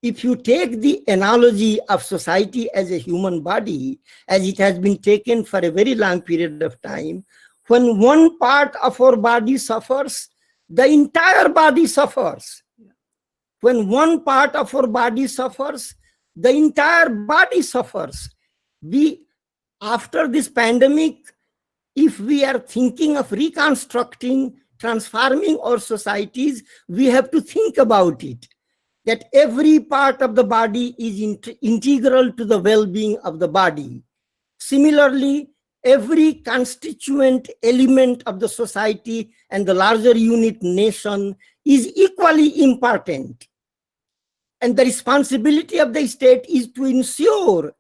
If you take the analogy of society as a human body, as it has been taken for a very long period of time, when one part of our body suffers, the entire body suffers. When one part of our body suffers, the entire body suffers. After this pandemic, if we are thinking of reconstructing, transforming our societies, we have to think about it, that every part of the body is integral to the well-being of the body. Similarly, every constituent element of the society and the larger unit nation is equally important. And the responsibility of the state is to ensure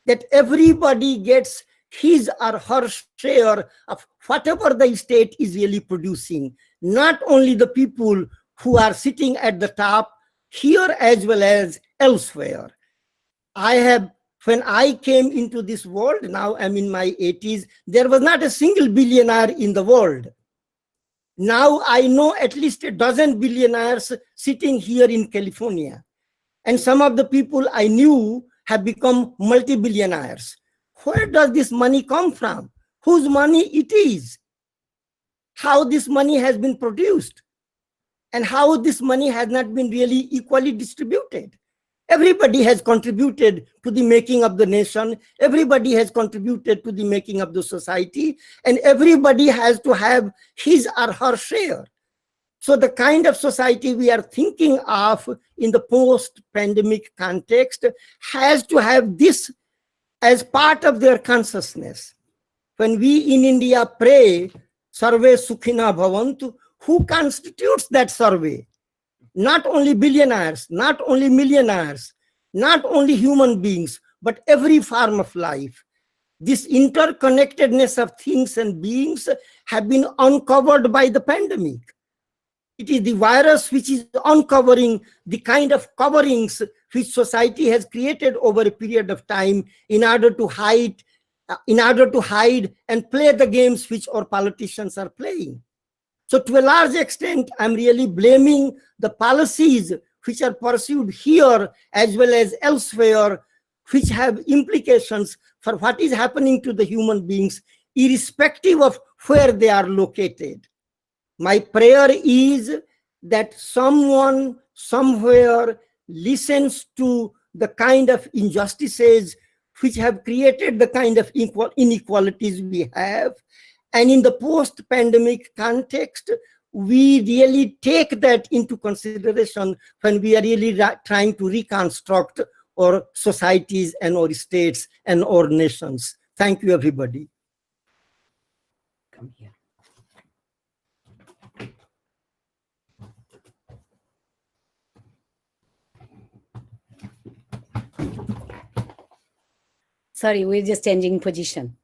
that everybody gets his or her share of whatever the state is really producing, not only the people who are sitting at the top here as well as elsewhere. When I came into this world, now I'm in my 80s, there was not a single billionaire in the world. Now I know at least a dozen billionaires sitting here in California. And some of the people I knew have become multi-billionaires. Where does this money come from? Whose money it is? How this money has been produced? And how this money has not been really equally distributed? Everybody has contributed to the making of the nation. Everybody has contributed to the making of the society. And everybody has to have his or her share. So the kind of society we are thinking of in the post-pandemic context has to have this as part of their consciousness. When we in India pray, Sarve Sukhina Bhavantu, who constitutes that survey? Not only billionaires, not only millionaires, not only human beings, but every form of life. This interconnectedness of things and beings have been uncovered by the pandemic. It is the virus which is uncovering the kind of coverings which society has created over a period of time in order to hide and play the games which our politicians are playing. So to a large extent, I'm really blaming the policies which are pursued here as well as elsewhere, which have implications for what is happening to the human beings, irrespective of where they are located. My prayer is that someone somewhere listens to the kind of injustices which have created the kind of inequalities we have. And in the post-pandemic context, we really take that into consideration when we are really trying to reconstruct our societies and our states and our nations. Thank you, everybody. Come here. Sorry, we're just changing position.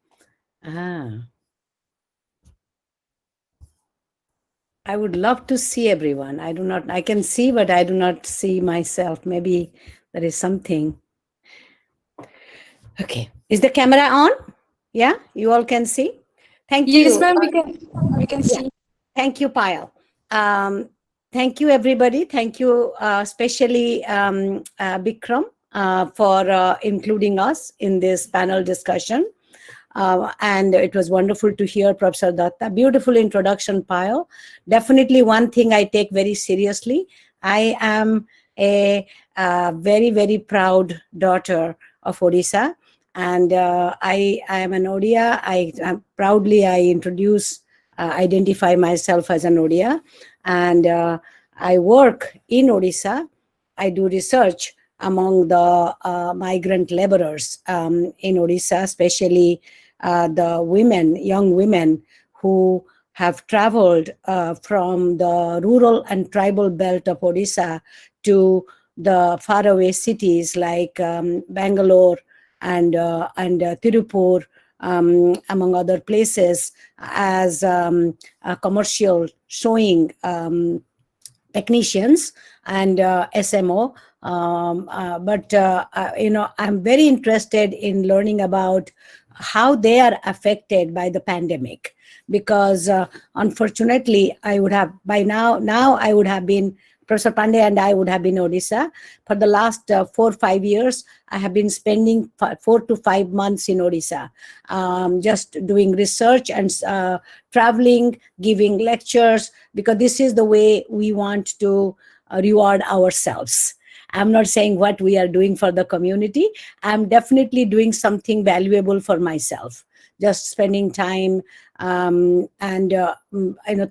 I would love to see everyone. I can see, but I do not see myself. Maybe there is something. Okay. Is the camera on? Yeah, you all can see. Thank Yes, you. ma'am, we can Yeah. see. Thank you, Payal. Thank you, everybody. Thank you, especially Bikram, for including us in this panel discussion. And it was wonderful to hear Professor Datta. Beautiful introduction, Payal. Definitely one thing I take very seriously. I am a very, very proud daughter of Odisha. And I am an Odia. I introduce, identify myself as an Odia. And I work in Odisha. I do research among the migrant laborers in Odisha, especially the women, young women who have traveled from the rural and tribal belt of Odisha to the faraway cities like Bangalore and Tirupur, among other places, as a commercial showing technicians and SMO. But I'm very interested in learning about how they are affected by the pandemic, because unfortunately, I would have by now I would have been, Professor Pandey and I would have been Odisha. For the last 4 or 5 years, I have been spending 4 to 5 months in Odisha, just doing research and traveling, giving lectures, because this is the way we want to reward ourselves. I'm not saying what we are doing for the community. I'm definitely doing something valuable for myself. Just spending time and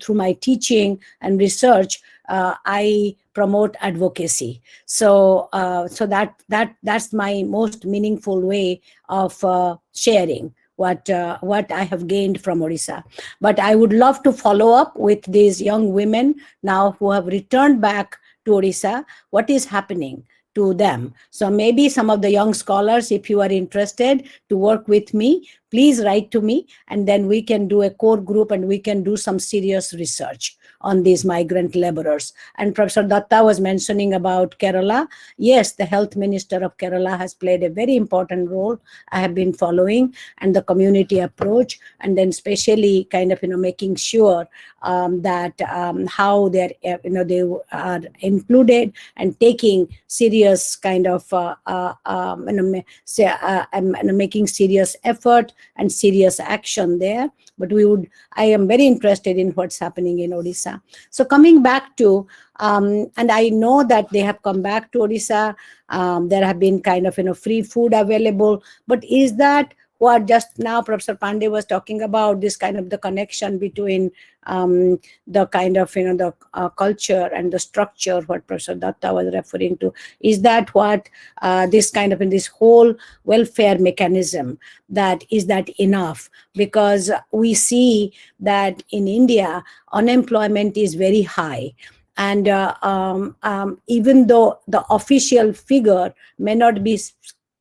through my teaching and research, I promote advocacy. So that's my most meaningful way of sharing what I have gained from Odisha. But I would love to follow up with these young women now who have returned back to Odisha. What is happening to them? So maybe some of the young scholars, if you are interested to work with me, please write to me, and then we can do a core group and we can do some serious research on these migrant laborers. And Professor Datta was mentioning about Kerala. Yes, the health minister of Kerala has played a very important role. I have been following, and the community approach, and then especially kind of making sure that how they are included and taking serious kind of making serious effort and serious action there. But I am very interested in what's happening in Odisha. So coming back to, and I know that they have come back to Odisha. There have been kind of free food available. But is that what just now Professor Pandey was talking about, this kind of the connection between the kind of the culture and the structure, what Professor Datta was referring to? Is that what this kind of this whole welfare mechanism, is that enough? Because we see that in India unemployment is very high, and even though the official figure may not be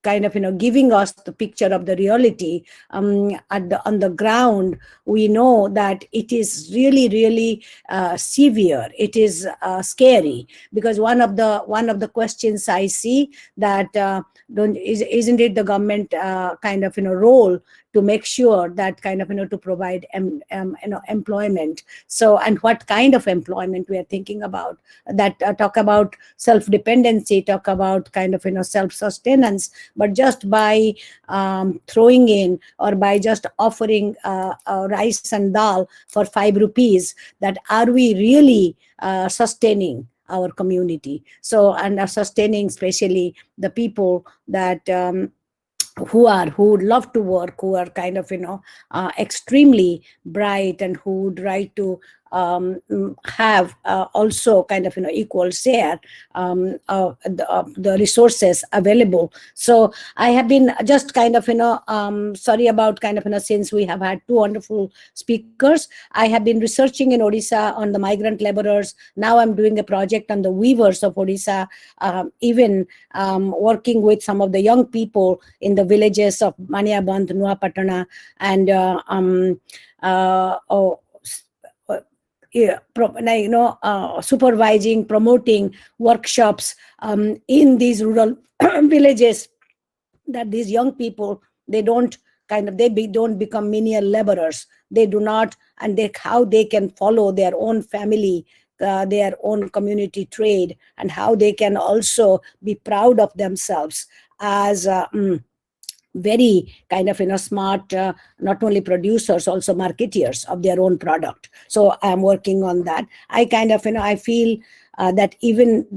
kind of giving us the picture of the reality, on the ground we know that it is really, really severe. It is scary, because one of the questions I see that isn't it the government kind of role to make sure that kind of to provide employment? So, and what kind of employment we are thinking about? That talk about self-dependency, talk about kind of self-sustenance, but just by throwing in or by just offering rice and dal for 5 rupees, that are we really sustaining our community? So, and are sustaining especially the people that who would love to work, who are kind of extremely bright, and who would like to have also kind of equal share of the resources available. So I have been just kind of sorry about kind of since we have had 2 wonderful speakers. I have been researching in Odisha on the migrant laborers. Now I'm doing a project on the weavers of Odisha, even working with some of the young people in the villages of Maniabandh, Nuapatana, and supervising, promoting workshops in these rural villages, that these young people, they don't don't become menial laborers. They do not, and how they can follow their own family, their own community trade, and how they can also be proud of themselves as very smart, not only producers, also marketeers of their own product. So I'm working on that. I I feel that even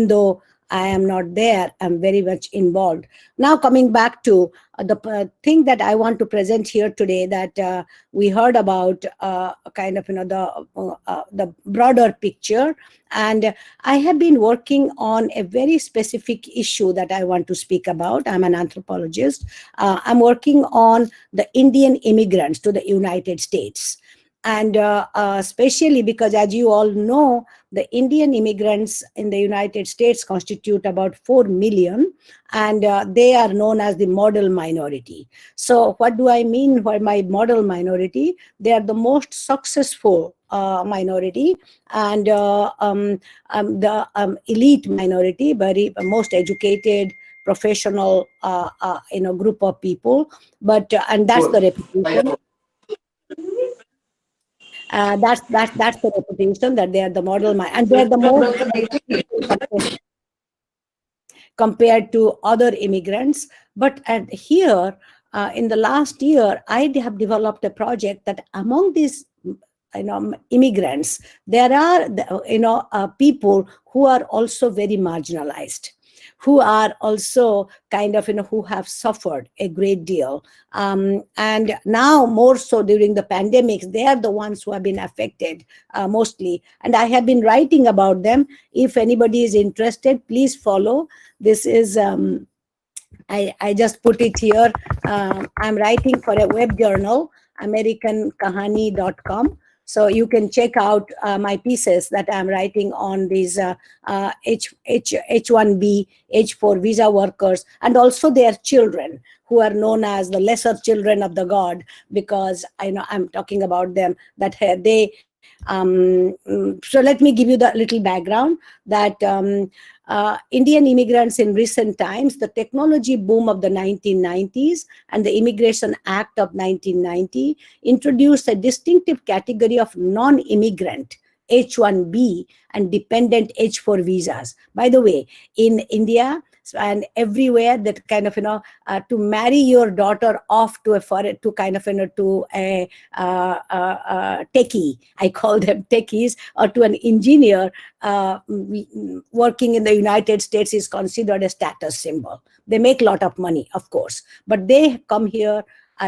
though I am not there, I'm very much involved. Now, coming back to the thing that I want to present here today, that we heard about the broader picture, and I have been working on a very specific issue that I want to speak about. I'm an anthropologist. I'm working on the Indian immigrants to the United States. And especially because, as you all know, the Indian immigrants in the United States constitute about 4 million, and they are known as the model minority. So what do I mean by my model minority? They are the most successful minority, and the elite minority, very most educated, professional group of people. But and that's the reputation. That's the reputation, that they are the model, and they are the most compared to other immigrants. But here, in the last year, I have developed a project that among these immigrants, there are people who are also very marginalized, who are also who have suffered a great deal. And now more so during the pandemics, they are the ones who have been affected mostly. And I have been writing about them. If anybody is interested, please follow. This is, I just put it here. I'm writing for a web journal, americankahani.com. So you can check out my pieces that I'm writing on these H1B, H4 visa workers, and also their children, who are known as the lesser children of the God, because I'm talking about them, that they so let me give you the little background, that Indian immigrants in recent times, the technology boom of the 1990s and the Immigration Act of 1990 introduced a distinctive category of non-immigrant H1B and dependent H4 visas. By the way, in India and everywhere, that to marry your daughter off to a foreign, to to a techie, I call them techies, or to an engineer working in the United States is considered a status symbol. They make a lot of money, of course, but they come here.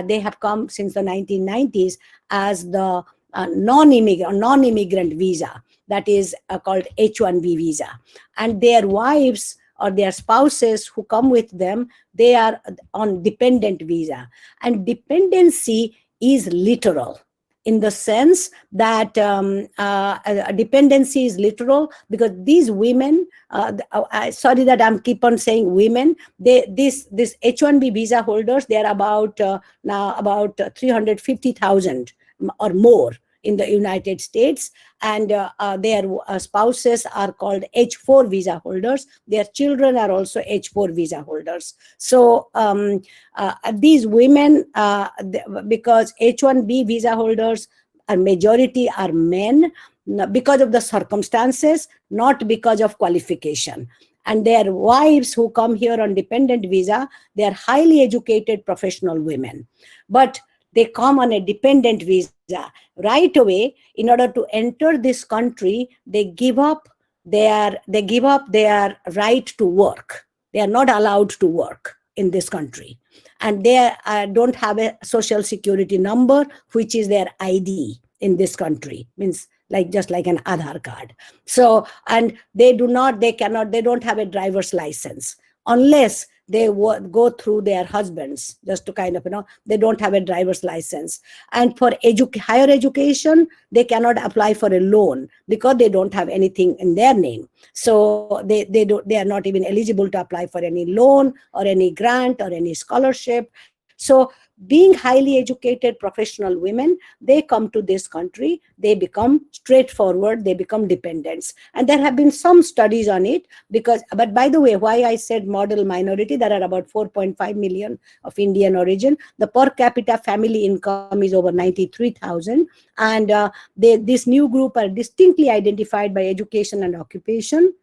They have come since the 1990s as the non-immigrant visa, that is called H1B visa, and their wives or their spouses who come with them, they are on dependent visa. And dependency is literal, in the sense that dependency is literal, because these women, sorry that I'm keep on saying women, this H1B visa holders, they are about now about 350,000 or more in the United States, and their spouses are called H4 visa holders. Their children are also H4 visa holders. So these women, because H1B visa holders, a majority are men, because of the circumstances, not because of qualification. And their wives who come here on dependent visa, they are highly educated professional women. But they come on a dependent visa right away. In order to enter this country, they give up their right to work. They are not allowed to work in this country, and they don't have a social security number, which is their ID in this country, means just like an Aadhaar card. So, and they don't have a driver's license unless they go through their husbands, just to they don't have a driver's license. And for higher education, they cannot apply for a loan because they don't have anything in their name. So they are not even eligible to apply for any loan or any grant or any scholarship. So being highly educated professional women, they come to this country, they become straightforward, they become dependents. And there have been some studies on it, because, but by the way, why I said model minority, there are about 4.5 million of Indian origin. The per capita family income is over 93,000. And this new group are distinctly identified by education and occupation,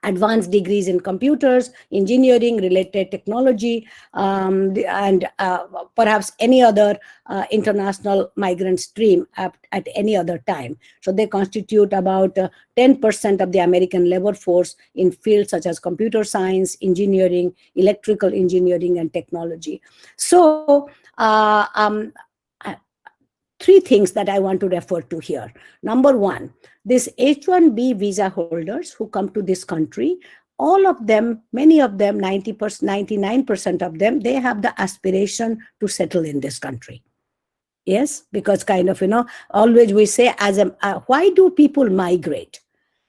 advanced degrees in computers, engineering, related technology, and perhaps any other international migrant stream at any other time. So they constitute about 10% of the American labor force in fields such as computer science, engineering, electrical engineering, and technology. So three things that I want to refer to here. Number one, this H-1B visa holders who come to this country, all of them, many of them, 90%, 99% of them, they have the aspiration to settle in this country. Yes, because kind of, always we say, why do people migrate?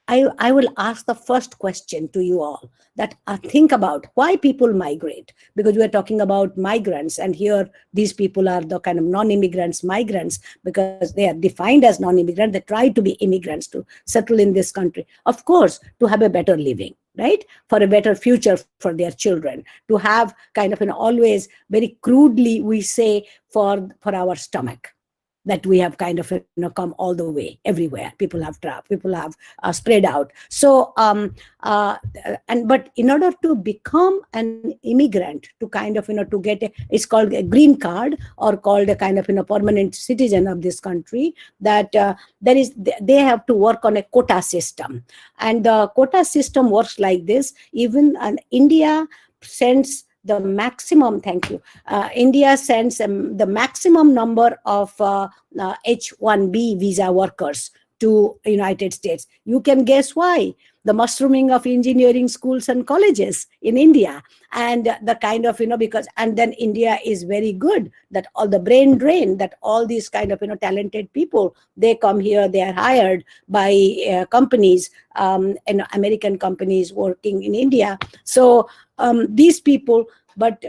I will ask the first question to you all, that think about why people migrate, because we are talking about migrants, and here these people are the kind of non-immigrants, migrants, because they are defined as non-immigrant. They try to be immigrants to settle in this country, of course, to have a better living, right, for a better future for their children, to have kind of always very crudely we say for our stomach, that we have kind of come all the way everywhere. People have spread out. So but in order to become an immigrant, to kind of to get it's called a green card, or called a kind of permanent citizen of this country, that they have to work on a quota system. And the quota system works like this. Even India sends the maximum, thank you, India sends the maximum number of H-1B visa workers to United States. You can guess why. The mushrooming of engineering schools and colleges in India, and the kind of, because, and then India is very good, that all the brain drain, that all these kind of, talented people, they come here, they are hired by companies, and American companies working in India. So these people, but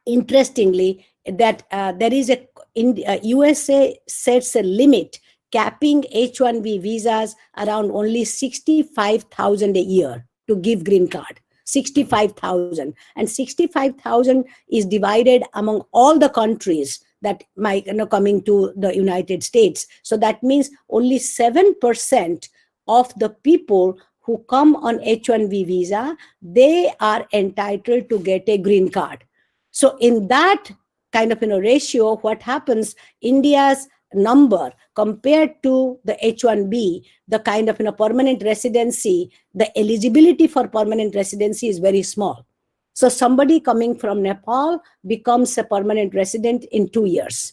interestingly, that there is USA sets a limit capping H-1B visas around only 65,000 a year to give green card. 65,000, and 65,000 is divided among all the countries that might coming to the United States. So that means only 7% of the people who come on H-1B visa, they are entitled to get a green card. So in that kind of ratio, what happens, India's number compared to the H-1B, the kind of permanent residency, the eligibility for permanent residency is very small. So somebody coming from Nepal becomes a permanent resident in 2 years.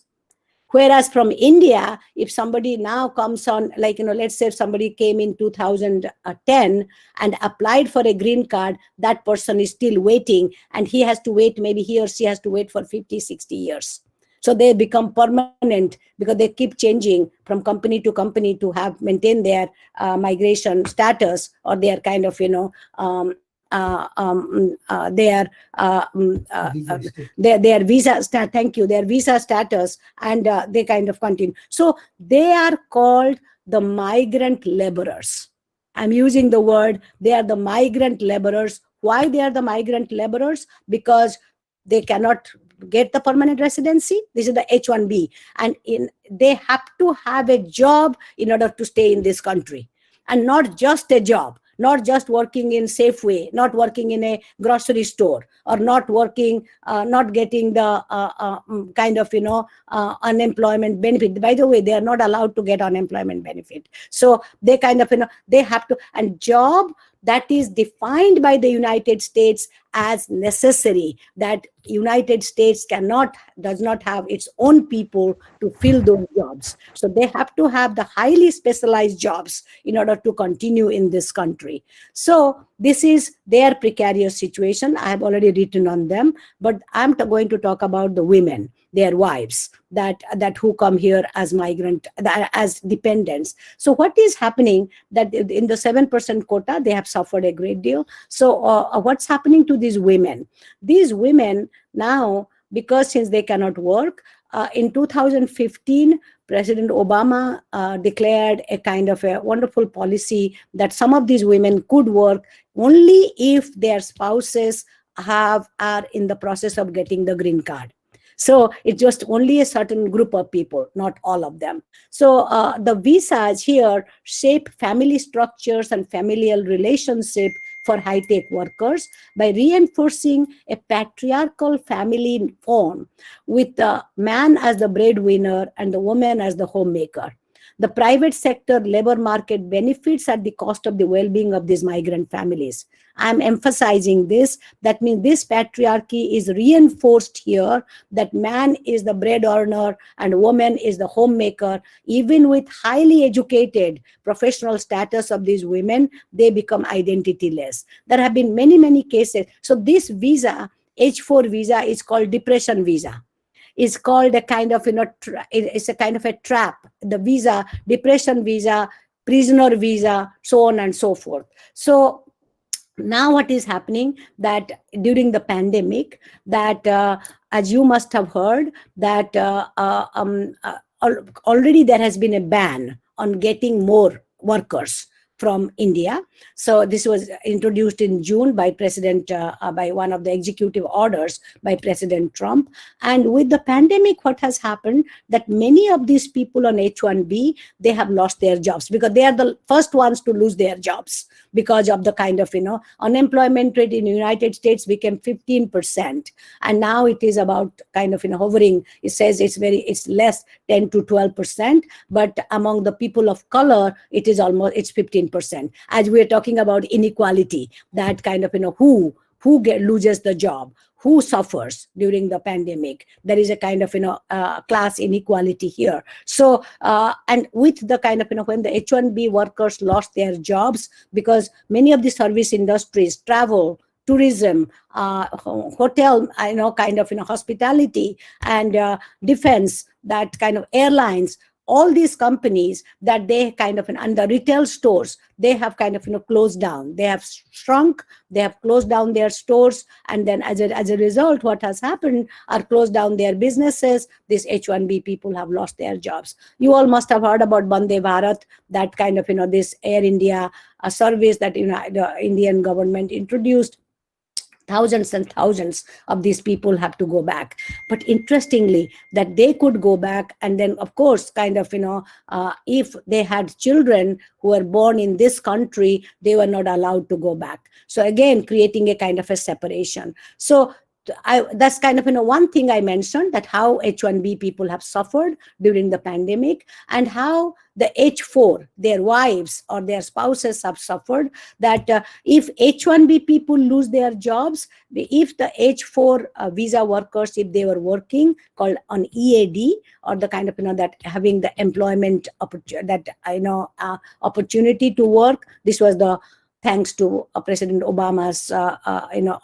Whereas from India, if somebody now comes on, like, let's say if somebody came in 2010 and applied for a green card, that person is still waiting, and he has to wait, maybe he or she has to wait for 50, 60 years. So they become permanent because they keep changing from company to company to have maintain their migration status, or their kind of, their visa thank you, their visa status, and they kind of continue. So they are called the migrant laborers. I'm using the word, they are the migrant laborers. Why they are the migrant laborers? Because they cannot get the permanent residency. This is the H-1B, and they have to have a job in order to stay in this country, and not just a job. Not just working in Safeway, not working in a grocery store, or not working, not getting the kind of, unemployment benefit. By the way, they are not allowed to get unemployment benefit. So they kind of, they have to, and job that is defined by the United States as necessary, that United States does not have its own people to fill those jobs. So they have to have the highly specialized jobs in order to continue in this country. So this is their precarious situation. I have already written on them, but I'm going to talk about the women, their wives, that who come here as migrant, as dependents. So what is happening, that in the 7% quota, they have suffered a great deal. So what's happening to these women? These women now, because since they cannot work, in 2015, President Obama declared a kind of a wonderful policy that some of these women could work only if their spouses are in the process of getting the green card. So it's just only a certain group of people, not all of them. So the visas here shape family structures and familial relationship for high-tech workers by reinforcing a patriarchal family form with the man as the breadwinner and the woman as the homemaker. The private sector labor market benefits at the cost of the well-being of these migrant families. I'm emphasizing this. That means this patriarchy is reinforced here, that man is the bread earner and woman is the homemaker. Even with highly educated professional status of these women, they become identityless. There have been many, many cases. So this visa, H4 visa, is called depression visa. Is called a kind of, it's a kind of a trap. The visa, depression visa, prisoner visa, so on and so forth. So now what is happening, that during the pandemic, that as you must have heard, that already there has been a ban on getting more workers from India. So this was introduced in June by by one of the executive orders by President Trump. And with the pandemic, what has happened, that many of these people on H1B, they have lost their jobs because they are the first ones to lose their jobs because of the kind of, unemployment rate in the United States became 15%. And now it is about kind of, hovering. It says it's less, 10 to 12%. But among the people of color, it's 15%. As we are talking about inequality, that kind of, who loses the job, who suffers during the pandemic. There is a kind of, class inequality here. So, and with the kind of, when the H1B workers lost their jobs, because many of the service industries, travel, tourism, hotel, kind of, hospitality and defense, that kind of airlines, all these companies that they kind of, and the retail stores, they have kind of, closed down. They have shrunk, they have closed down their stores. And then as a result, what has happened are closed down their businesses. These H1B people have lost their jobs. You all must have heard about Vande Bharat, that kind of, this Air India service that, the Indian government introduced. Thousands and thousands of these people have to go back. But interestingly, that they could go back, and then of course, kind of, if they had children who were born in this country, they were not allowed to go back. So again, creating a kind of a separation. So that's kind of, one thing I mentioned, that how H1B people have suffered during the pandemic, and how the H4, their wives or their spouses have suffered, that if H1B people lose their jobs, if the H4 visa workers, if they were working called on EAD, or the kind of, that having the employment opportunity to work, this was the thanks to President Obama's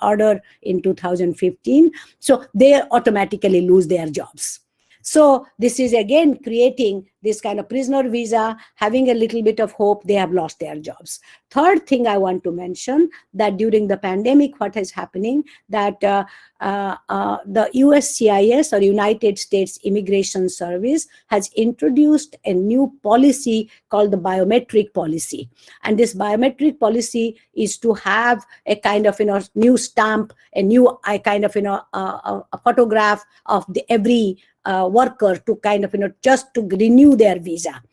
order in 2015. So they automatically lose their jobs. So this is again creating this kind of prisoner visa, having a little bit of hope, they have lost their jobs. Third thing I want to mention, that during the pandemic, what is happening, that the USCIS, or United States Immigration Service, has introduced a new policy called the biometric policy. And this biometric policy is to have a kind of, new stamp, a new kind of, a photograph of every worker to kind of, just to renew their visa.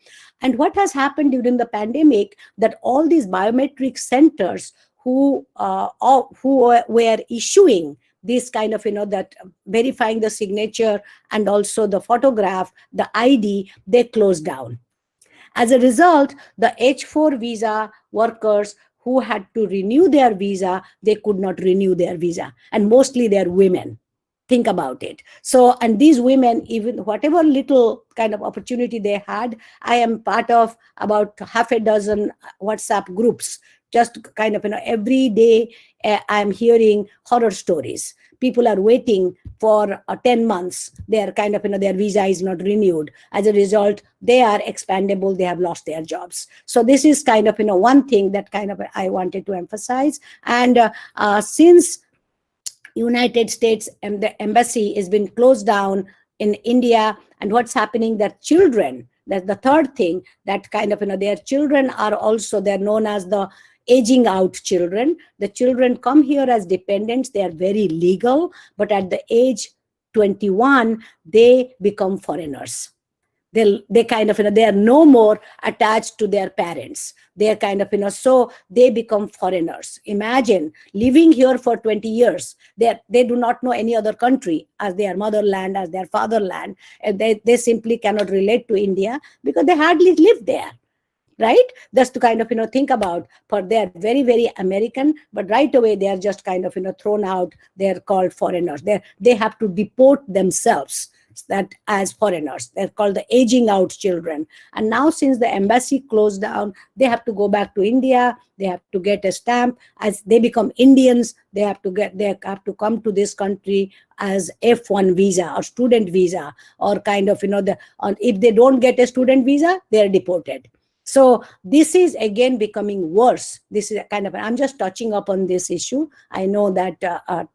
And what has happened during the pandemic, that all these biometric centers who were issuing this kind of, that verifying the signature and also the photograph, the ID, they closed down. As a result, the H4 visa workers who had to renew their visa, they could not renew their visa. And mostly they're women. Think about it. So, and these women, even whatever little kind of opportunity they had, I am part of about half a dozen WhatsApp groups. Just kind of, every day I'm hearing horror stories. People are waiting for 10 months. They are kind of, their visa is not renewed. As a result, they are expandable. They have lost their jobs. So this is kind of, one thing that kind of I wanted to emphasize. And since United States and the embassy has been closed down in India. And what's happening, that children, that's the third thing, that kind of, their children are also, they're known as the aging out children. The children come here as dependents, they are very legal, but at the age 21, they become foreigners. They kind of, they are no more attached to their parents. They are kind of, so they become foreigners. Imagine living here for 20 years. They do not know any other country as their motherland, as their fatherland. And they simply cannot relate to India because they hardly live there. Right? Just to kind of, think about, for they're very, very American, but right away they are just kind of, thrown out. They're called foreigners. They have to deport themselves that as foreigners. They're called the aging out children. And now since the embassy closed down, they have to go back to India. They have to get a stamp. As they become Indians, they have to come to this country as F1 visa or student visa, or kind of, if they don't get a student visa, they're deported. So this is again becoming worse. This is a kind of, I'm just touching upon this issue. I know that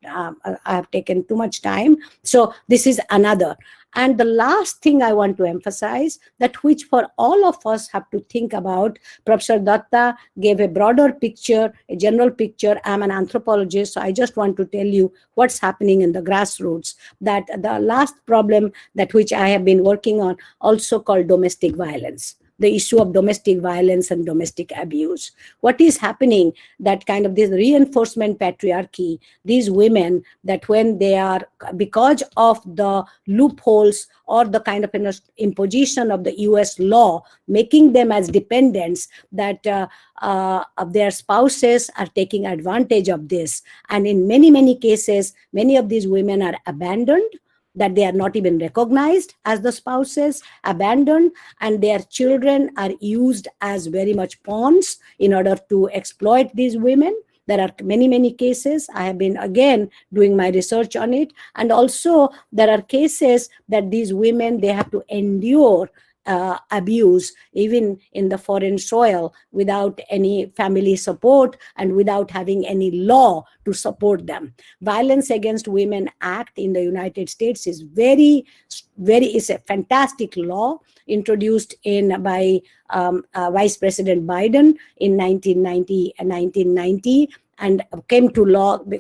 I have taken too much time. So this is another. And the last thing I want to emphasize, that which for all of us have to think about, Professor Datta gave a broader picture, a general picture. I'm an anthropologist, so I just want to tell you what's happening in the grassroots. That the last problem that which I have been working on, also called domestic violence. The issue of domestic violence and domestic abuse. What is happening, that kind of this reinforcement patriarchy, these women, that when they are, because of the loopholes or the kind of imposition of the US law, making them as dependents, that their spouses are taking advantage of this. And in many, many cases, many of these women are abandoned, that they are not even recognized as the spouses, abandoned, and their children are used as very much pawns in order to exploit these women. There are many, many cases. I have been again doing my research on it. And also there are cases that these women, they have to endure abuse even in the foreign soil without any family support and without having any law to support them. Violence Against Women Act in the United States is is a fantastic law introduced by Vice President Biden in 1990 and came into law in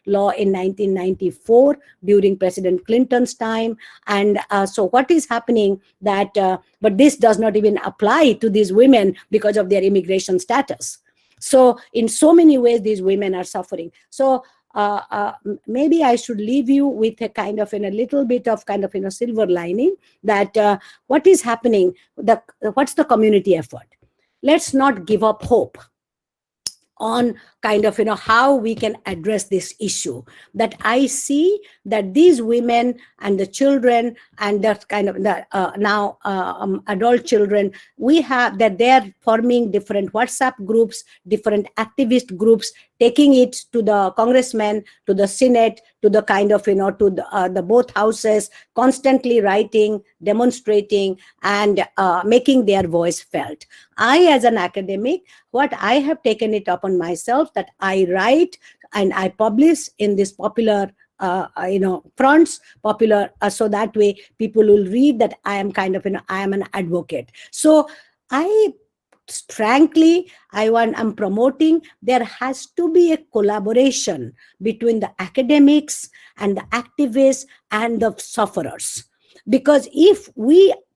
1994 during President Clinton's time. And so what is happening, that but this does not even apply to these women because of their immigration status. So in so many ways these women are suffering. So maybe I should leave you with a kind of a little bit of kind of silver lining, that what is happening, what's the community effort? Let's not give up hope on kind of how we can address this issue. That I see that these women and the children and the kind of the now adult children, we have that they're forming different WhatsApp groups, different activist groups, taking it to the congressmen, to the Senate, to the kind of to the both houses, constantly writing, demonstrating, and making their voice felt. I, as an academic, what I have taken it upon myself, that I write and I publish in this popular fronts, popular, so that way people will read that I am kind of I am an advocate. So frankly, I'm promoting, there has to be a collaboration between the academics and the activists and the sufferers. Because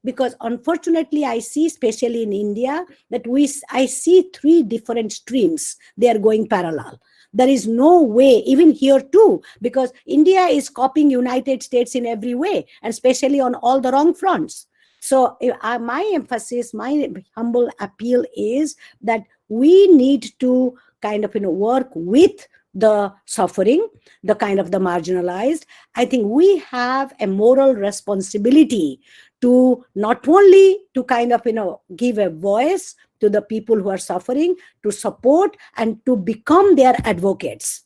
because unfortunately I see, especially in India, that I see three different streams. They are going parallel. There is no way, even here too, because India is copying United States in every way, and especially on all the wrong fronts. So my emphasis, my humble appeal is that we need to kind of work with the suffering, the kind of the marginalized. I think we have a moral responsibility to not only to kind of give a voice to the people who are suffering, to support and to become their advocates.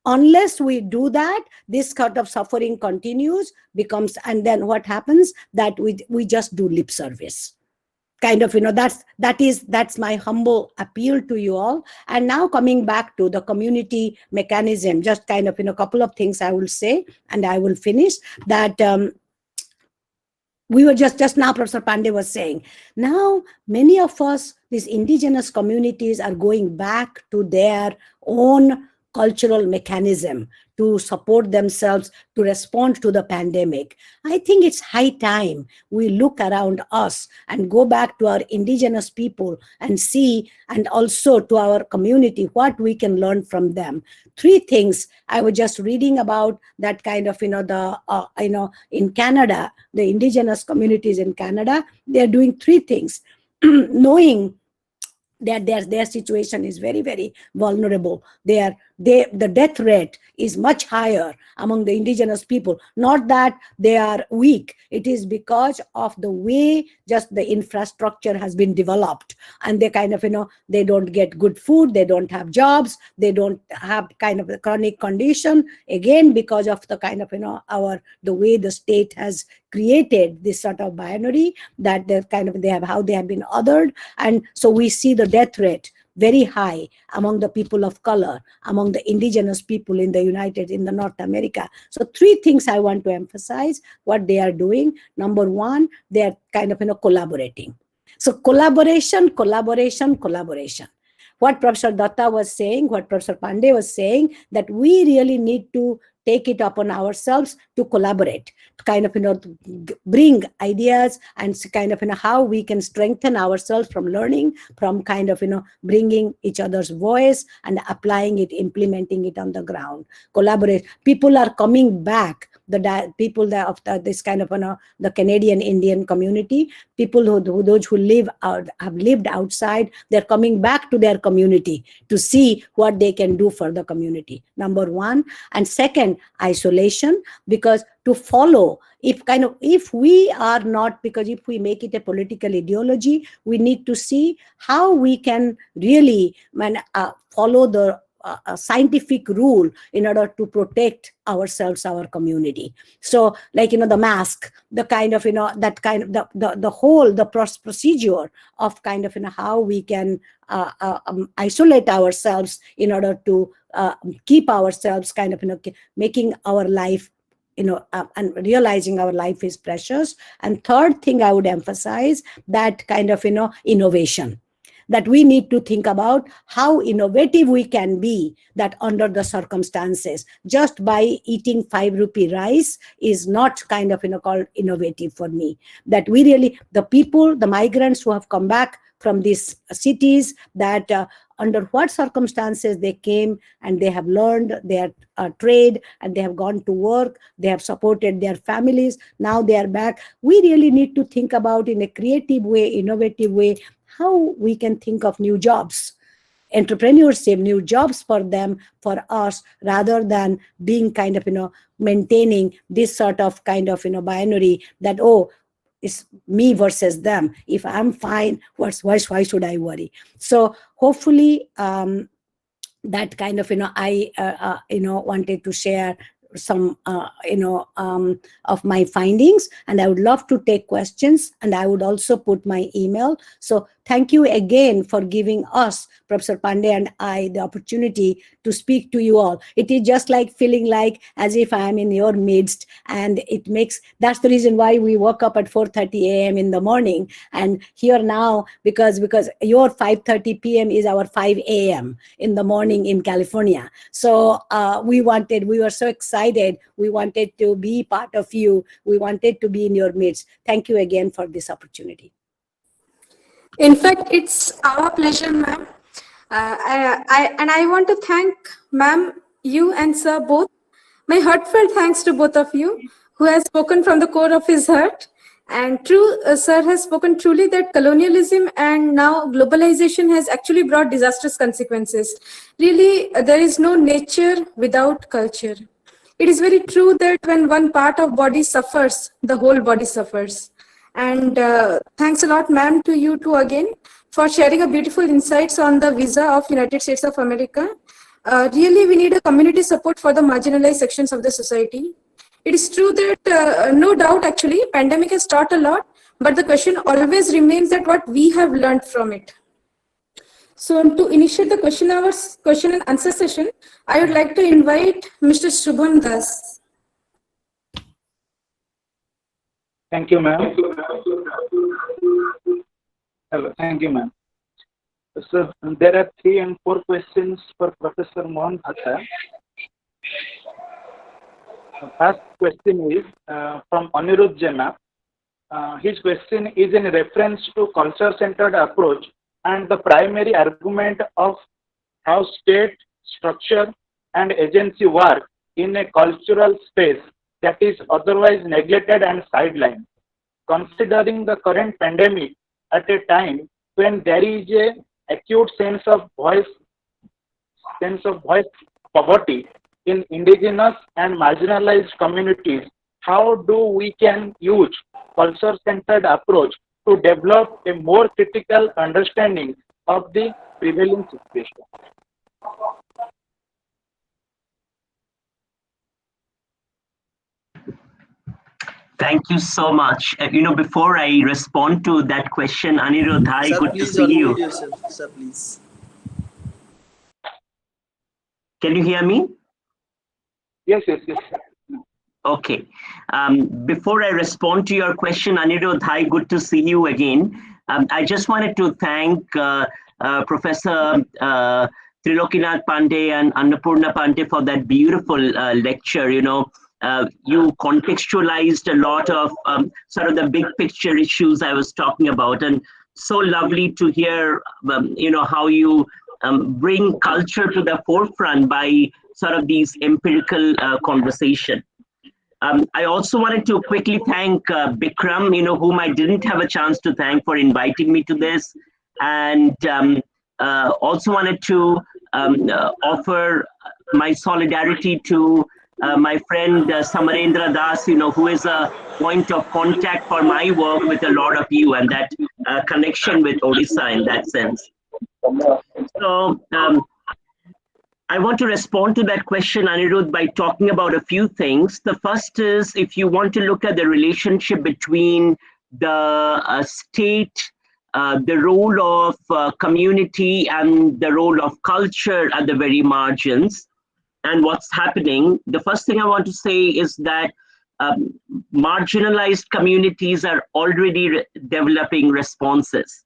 Unless we do that, this kind of suffering continues, becomes, and then what happens, that we just do lip service. kind of, that's my humble appeal to you all. And now coming back to the community mechanism, just kind of, a couple of things I will say, and I will finish that. We were just now, Professor Pandey was saying, now many of us, these indigenous communities, are going back to their own cultural mechanism to support themselves, to respond to the pandemic. I think it's high time we look around us and go back to our indigenous people and see, and also to our community, what we can learn from them. Three things I was just reading about, that kind of, in Canada, the indigenous communities in Canada, they're doing three things. Knowing that their situation is very, very vulnerable. The death rate is much higher among the indigenous people. Not that they are weak. It is because of the way just the infrastructure has been developed. And they kind of, they don't get good food. They don't have jobs. They don't have kind of a chronic condition. Again, because of the kind of, the way the state has created this sort of binary, that how they have been othered. And so we see the death rate very high among the people of color, among the indigenous people in the North America. So three things I want to emphasize what they are doing. Number one, they are kind of, collaborating. So collaboration. What Professor Datta was saying, what Professor Pandey was saying, that we really need to take it upon ourselves to collaborate, to kind of, bring ideas and kind of, how we can strengthen ourselves from learning, from kind of, bringing each other's voice and applying it, implementing it on the ground. Collaborate. People are coming back. People of this kind of, the Canadian Indian community, people those who have lived outside, they're coming back to their community to see what they can do for the community. Number one. And second, isolation, because to follow, if we are not, because if we make it a political ideology, we need to see how we can really follow the scientific rule in order to protect ourselves, our community. So like, the mask, the kind of, that kind of the whole, the procedure of kind of, how we can isolate ourselves in order to keep ourselves kind of, making our life, and realizing our life is precious. And third thing I would emphasize, that kind of, innovation, that we need to think about how innovative we can be, that under the circumstances, just by eating 5 rupee rice is not kind of, called innovative for me. That we really, the people, the migrants who have come back from these cities, that under what circumstances they came and they have learned their trade, and they have gone to work, they have supported their families, now they are back. We really need to think about, in a creative way, innovative way, how we can think of new jobs, entrepreneurship, new jobs for them, for us, rather than being kind of, maintaining this sort of kind of, binary, that, oh, it's me versus them. If I'm fine, why should I worry? So hopefully that kind of, I wanted to share some of my findings, and I would love to take questions, and I would also put my email. So thank you again for giving us, Professor Pandey and I, the opportunity to speak to you all. It is just like feeling like as if I am in your midst, and that's the reason why we woke up at 4:30 a.m. in the morning, and here now, because your 5:30 p.m. is our 5 a.m. in the morning in California. So we were so excited. We wanted to be part of you. We wanted to be in your midst. Thank you again for this opportunity. In fact, it's our pleasure, ma'am. I want to thank ma'am, you and sir both. My heartfelt thanks to both of you, who has spoken from the core of his heart. And sir has spoken truly that colonialism and now globalization has actually brought disastrous consequences. Really, there is no nature without culture. It is very true that when one part of body suffers, the whole body suffers. And thanks a lot, ma'am, to you too again for sharing a beautiful insights on the visa of United States of America. Really, we need a community support for the marginalized sections of the society. It is true that no doubt actually pandemic has taught a lot, but the question always remains that what we have learned from it. So to initiate the question and answer session, I would like to invite Mr. Shubham Das. Thank you, ma'am. Hello, thank you, ma'am. So there are 3 and 4 questions for Professor Mohan Bhatta. The first question is from Anirudh Jena. His question is in reference to culture-centered approach and the primary argument of how state, structure, and agency work in a cultural space that is otherwise neglected and sidelined. Considering the current pandemic at a time when there is a acute sense of voice poverty in indigenous and marginalized communities, how do we can use culture-centered approach to develop a more critical understanding of the prevailing situation? Thank you so much. Before I respond to that question, Anirudh, hi, Sir, good to please see you. unmute yourself. Sir, please. Can you hear me? Yes. Okay. Before I respond to your question, Anirudh, hi, good to see you again. I just wanted to thank Professor Trilokinath Pandey and Annapurna Pandey for that beautiful lecture. You contextualized a lot of sort of the big picture issues I was talking about, and so lovely to hear, how you bring culture to the forefront by sort of these empirical conversation. I also wanted to quickly thank Bikram, whom I didn't have a chance to thank for inviting me to this, and also wanted to offer my solidarity to my friend Samarendra Das, who is a point of contact for my work with a lot of you, and that connection with Odisha in that sense. So I want to respond to that question, Anirudh, by talking about a few things. The first is, if you want to look at the relationship between the state, the role of community, and the role of culture at the very margins, and what's happening, the first thing I want to say is that marginalized communities are already developing responses.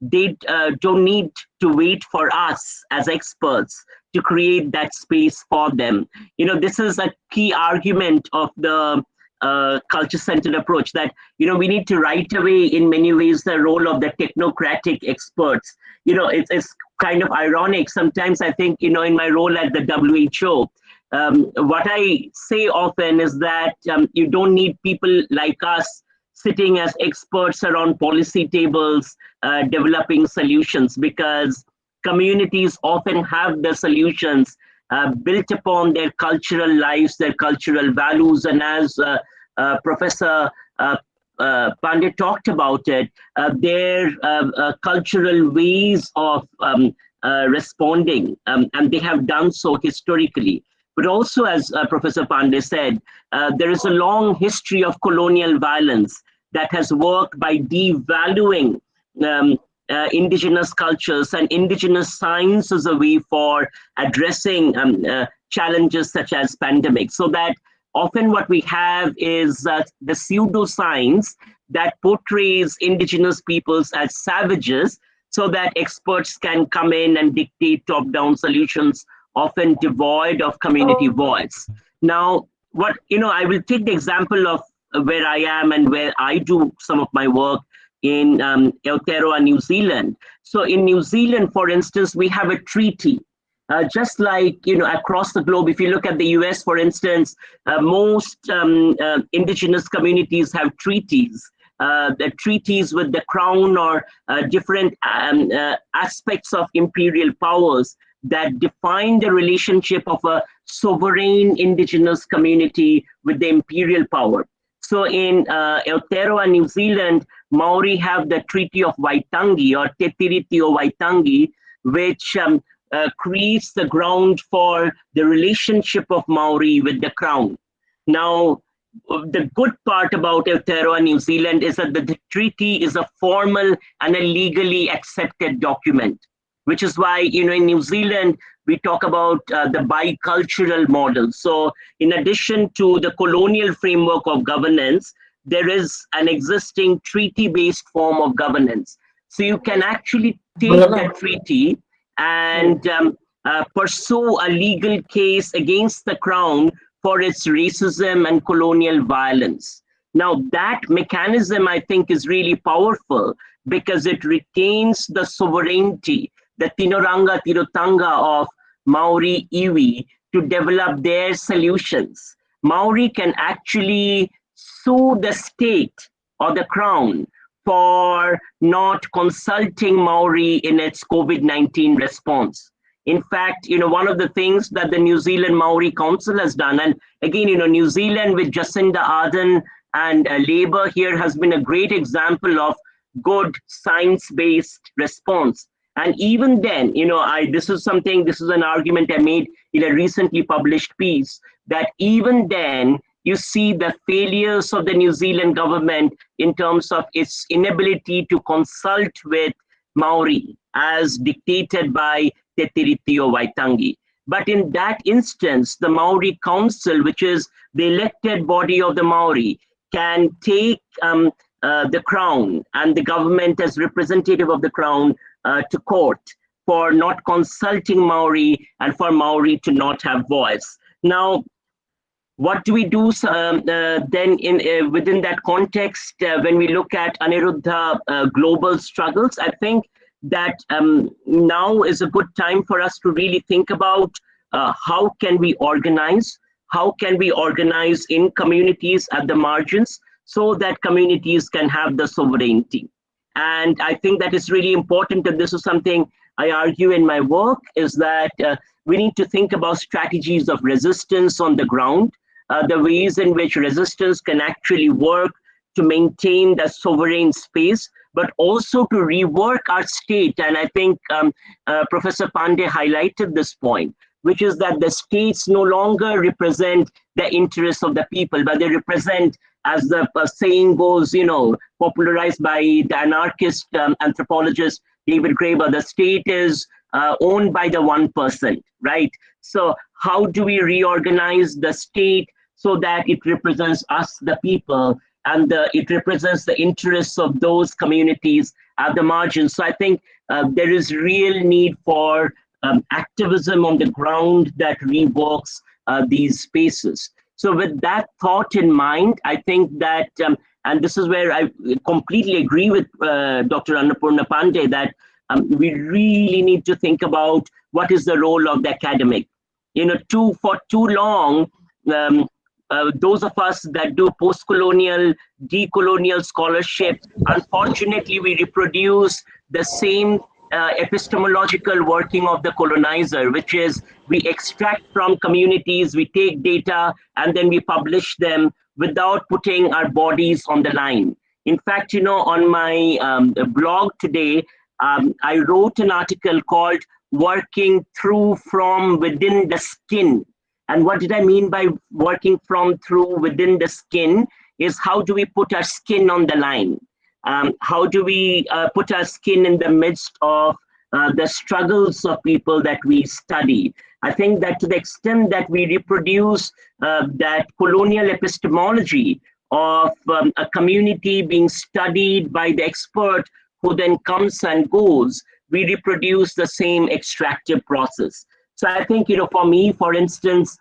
They don't need to wait for us as experts to create that space for them. This is a key argument of the culture-centered approach, that we need to right away, in many ways, the role of the technocratic experts. It's kind of ironic sometimes. I think in my role at the WHO, what I say often is that you don't need people like us sitting as experts around policy tables developing solutions, because communities often have the solutions built upon their cultural lives, their cultural values, and as Professor Pandey talked about it, their cultural ways of responding, and they have done so historically. But also, as Professor Pandey said, there is a long history of colonial violence that has worked by devaluing indigenous cultures and indigenous science as a way for addressing challenges such as pandemics. So that often what we have is the pseudoscience that portrays indigenous peoples as savages, so that experts can come in and dictate top-down solutions, often devoid of community voice. Now, I will take the example of where I am and where I do some of my work in Aotearoa, New Zealand. So in New Zealand, for instance, we have a treaty. Just like across the globe, if you look at the US, for instance, most indigenous communities have treaties. The treaties with the crown or different aspects of imperial powers that define the relationship of a sovereign indigenous community with the imperial power. So in Aotearoa, New Zealand, Maori have the Treaty of Waitangi, or Te Tiriti o Waitangi, which creates the ground for the relationship of Maori with the crown. Now, the good part about Aotearoa, New Zealand, is that the treaty is a formal and a legally accepted document, which is why, in New Zealand, we talk about the bicultural model. So in addition to the colonial framework of governance, there is an existing treaty-based form of governance. So you can actually take that treaty and pursue a legal case against the Crown for its racism and colonial violence. Now, that mechanism, I think, is really powerful because it retains the sovereignty, the Tinoranga Tirotanga of Maori iwi, to develop their solutions. Maori can actually sue the state or the Crown for not consulting Maori in its COVID-19 response. In fact, one of the things that the New Zealand Maori Council has done, and again, New Zealand with Jacinda Ardern and Labour here has been a great example of good science-based response. And even then, this is an argument I made in a recently published piece, that even then, you see the failures of the New Zealand government in terms of its inability to consult with Maori as dictated by Te Tiritio Waitangi. But in that instance, the Maori Council, which is the elected body of the Maori, can take the Crown and the government as representative of the Crown to court for not consulting Maori and for Maori to not have voice. Now, what do we do then within that context when we look at Aniruddha global struggles? I think that now is a good time for us to really think about how can we organize in communities at the margins so that communities can have the sovereignty. And I think that is really important, and this is something I argue in my work, is that we need to think about strategies of resistance on the ground, the ways in which resistance can actually work to maintain the sovereign space, but also to rework our state. And I think Professor Pandey highlighted this point, which is that the states no longer represent the interests of the people, but they represent, as the saying goes, popularized by the anarchist anthropologist David Graeber, the state is owned by the 1%, right? So how do we reorganize the state so that it represents us, the people, and it represents the interests of those communities at the margins? So I think there is real need for activism on the ground that reworks these spaces. So with that thought in mind, I think that, and this is where I completely agree with Dr. Annapurna Pandey, that we really need to think about what is the role of the academic. For too long, those of us that do post-colonial, decolonial scholarship, unfortunately, we reproduce the same epistemological working of the colonizer, which is we extract from communities, we take data, and then we publish them without putting our bodies on the line. In fact, on my blog today, I wrote an article called Working Through From Within the Skin. And what did I mean by working from through within the skin is how do we put our skin on the line? How do we put our skin in the midst of the struggles of people that we study? I think that to the extent that we reproduce that colonial epistemology of a community being studied by the expert who then comes and goes, we reproduce the same extractive process. So I think, for me, for instance,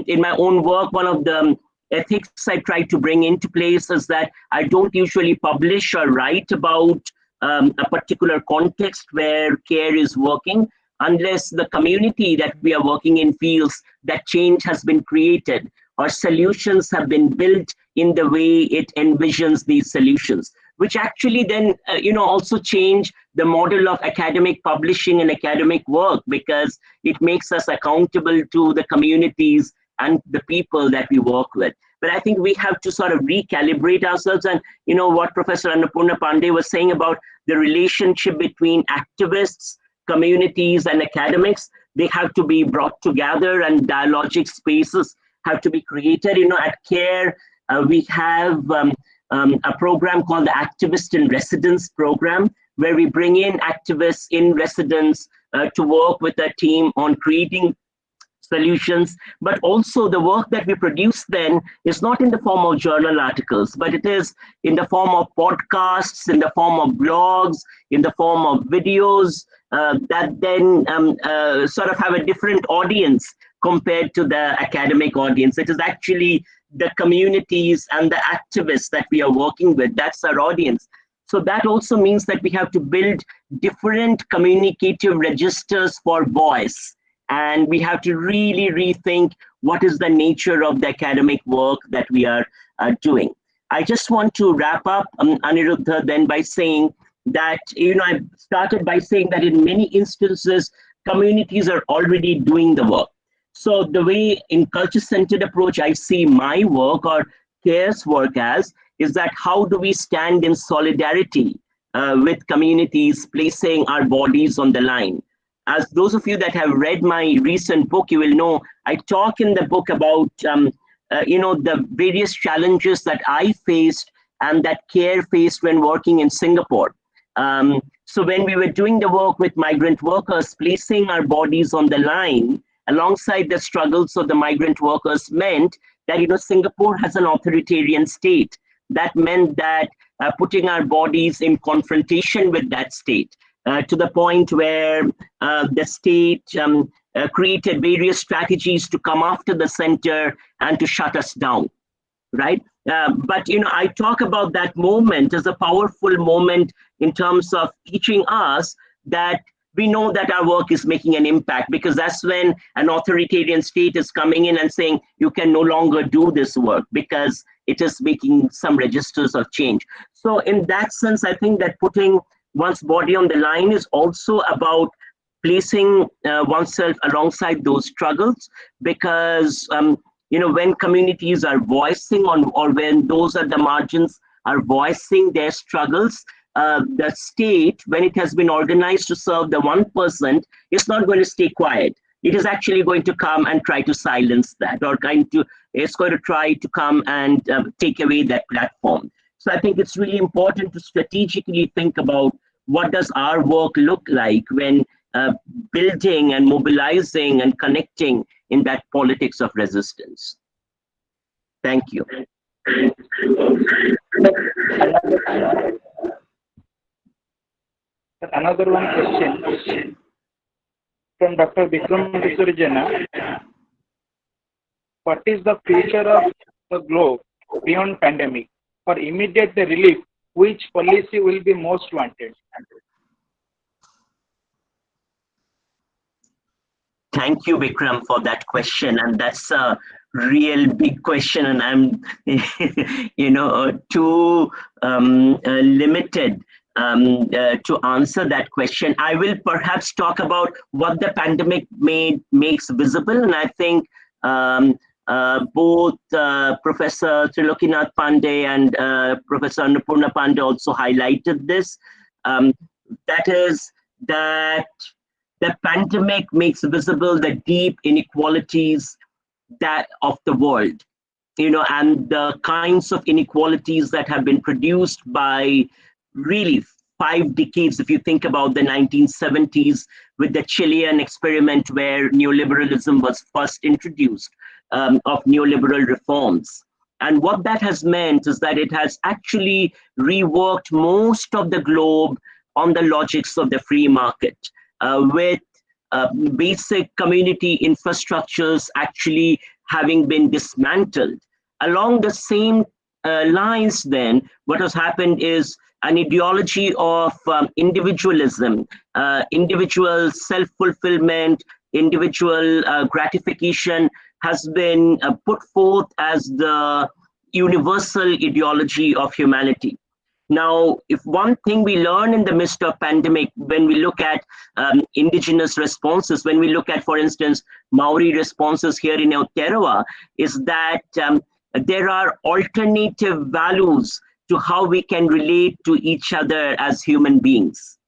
in my own work, one of the ethics I try to bring into place is that I don't usually publish or write about a particular context where care is working unless the community that we are working in feels that change has been created or solutions have been built in the way it envisions these solutions, which actually then, also change the model of academic publishing and academic work, because it makes us accountable to the communities and the people that we work with. But I think we have to sort of recalibrate ourselves. And what Professor Annapurna Pandey was saying about the relationship between activists, communities, and academics, they have to be brought together, and dialogic spaces have to be created. At CARE, we have a program called the Activist in Residence program, where we bring in activists in residence to work with a team on creating solutions. But also the work that we produce then is not in the form of journal articles, but it is in the form of podcasts, in the form of blogs, in the form of videos that then sort of have a different audience compared to the academic audience. It is actually the communities and the activists that we are working with. That's our audience. So that also means that we have to build different communicative registers for voice. And we have to really rethink what is the nature of the academic work that we are doing. I just want to wrap up, Aniruddha, then by saying that, I started by saying that in many instances, communities are already doing the work. So the way in culture-centered approach I see my work or CARE's work as is that how do we stand in solidarity with communities, placing our bodies on the line. As those of you that have read my recent book, you will know I talk in the book about the various challenges that I faced and that CARE faced when working in Singapore. So when we were doing the work with migrant workers, placing our bodies on the line alongside the struggles of the migrant workers meant that Singapore has an authoritarian state. That meant that putting our bodies in confrontation with that state to the point where the state created various strategies to come after the center and to shut us down, right? But I talk about that moment as a powerful moment in terms of teaching us that we know that our work is making an impact, because that's when an authoritarian state is coming in and saying you can no longer do this work because it is making some registers of change. So in that sense, I think that putting one's body on the line is also about placing oneself alongside those struggles, because when communities are voicing on, or when those at the margins are voicing their struggles, the state, when it has been organized to serve the 1%, is not going to stay quiet. It is actually going to come and try to silence that, or it's going to try to come and take away that platform. So I think it's really important to strategically think about what does our work look like when building and mobilizing and connecting in that politics of resistance. Thank you. Another one question from Dr. Vikram Jana. What is the future of the globe beyond pandemic? For immediate relief, which policy will be most wanted? Thank you, Vikram, for that question. And that's a real big question. And I'm, too limited to answer that question. I will perhaps talk about what the pandemic makes visible. And I think both Professor Trilokinath Pandey and Professor Annapurna Pandey also highlighted this. That is that the pandemic makes visible the deep inequalities of the world, and the kinds of inequalities that have been produced by really 5 decades. If you think about the 1970s with the Chilean experiment where neoliberalism was first introduced, of neoliberal reforms. And what that has meant is that it has actually reworked most of the globe on the logics of the free market, with basic community infrastructures actually having been dismantled. Along the same lines then, what has happened is an ideology of individualism, individual self-fulfillment, individual gratification has been put forth as the universal ideology of humanity. Now, if one thing we learn in the midst of pandemic, when we look at indigenous responses, when we look at, for instance, Maori responses here in Aotearoa, is that there are alternative values to how we can relate to each other as human beings.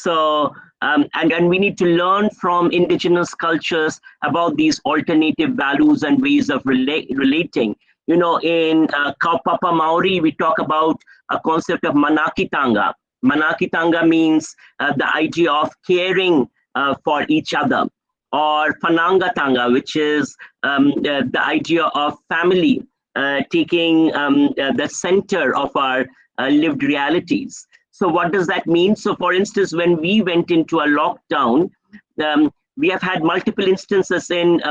So, and we need to learn from indigenous cultures about these alternative values and ways of relating. You know, in Kaupapa Maori, we talk about a concept of manakitanga. Manakitanga means the idea of caring for each other, or Panangatanga, which is the idea of family taking the center of our lived realities. So what does that mean? So for instance, when we went into a lockdown, we have had multiple instances in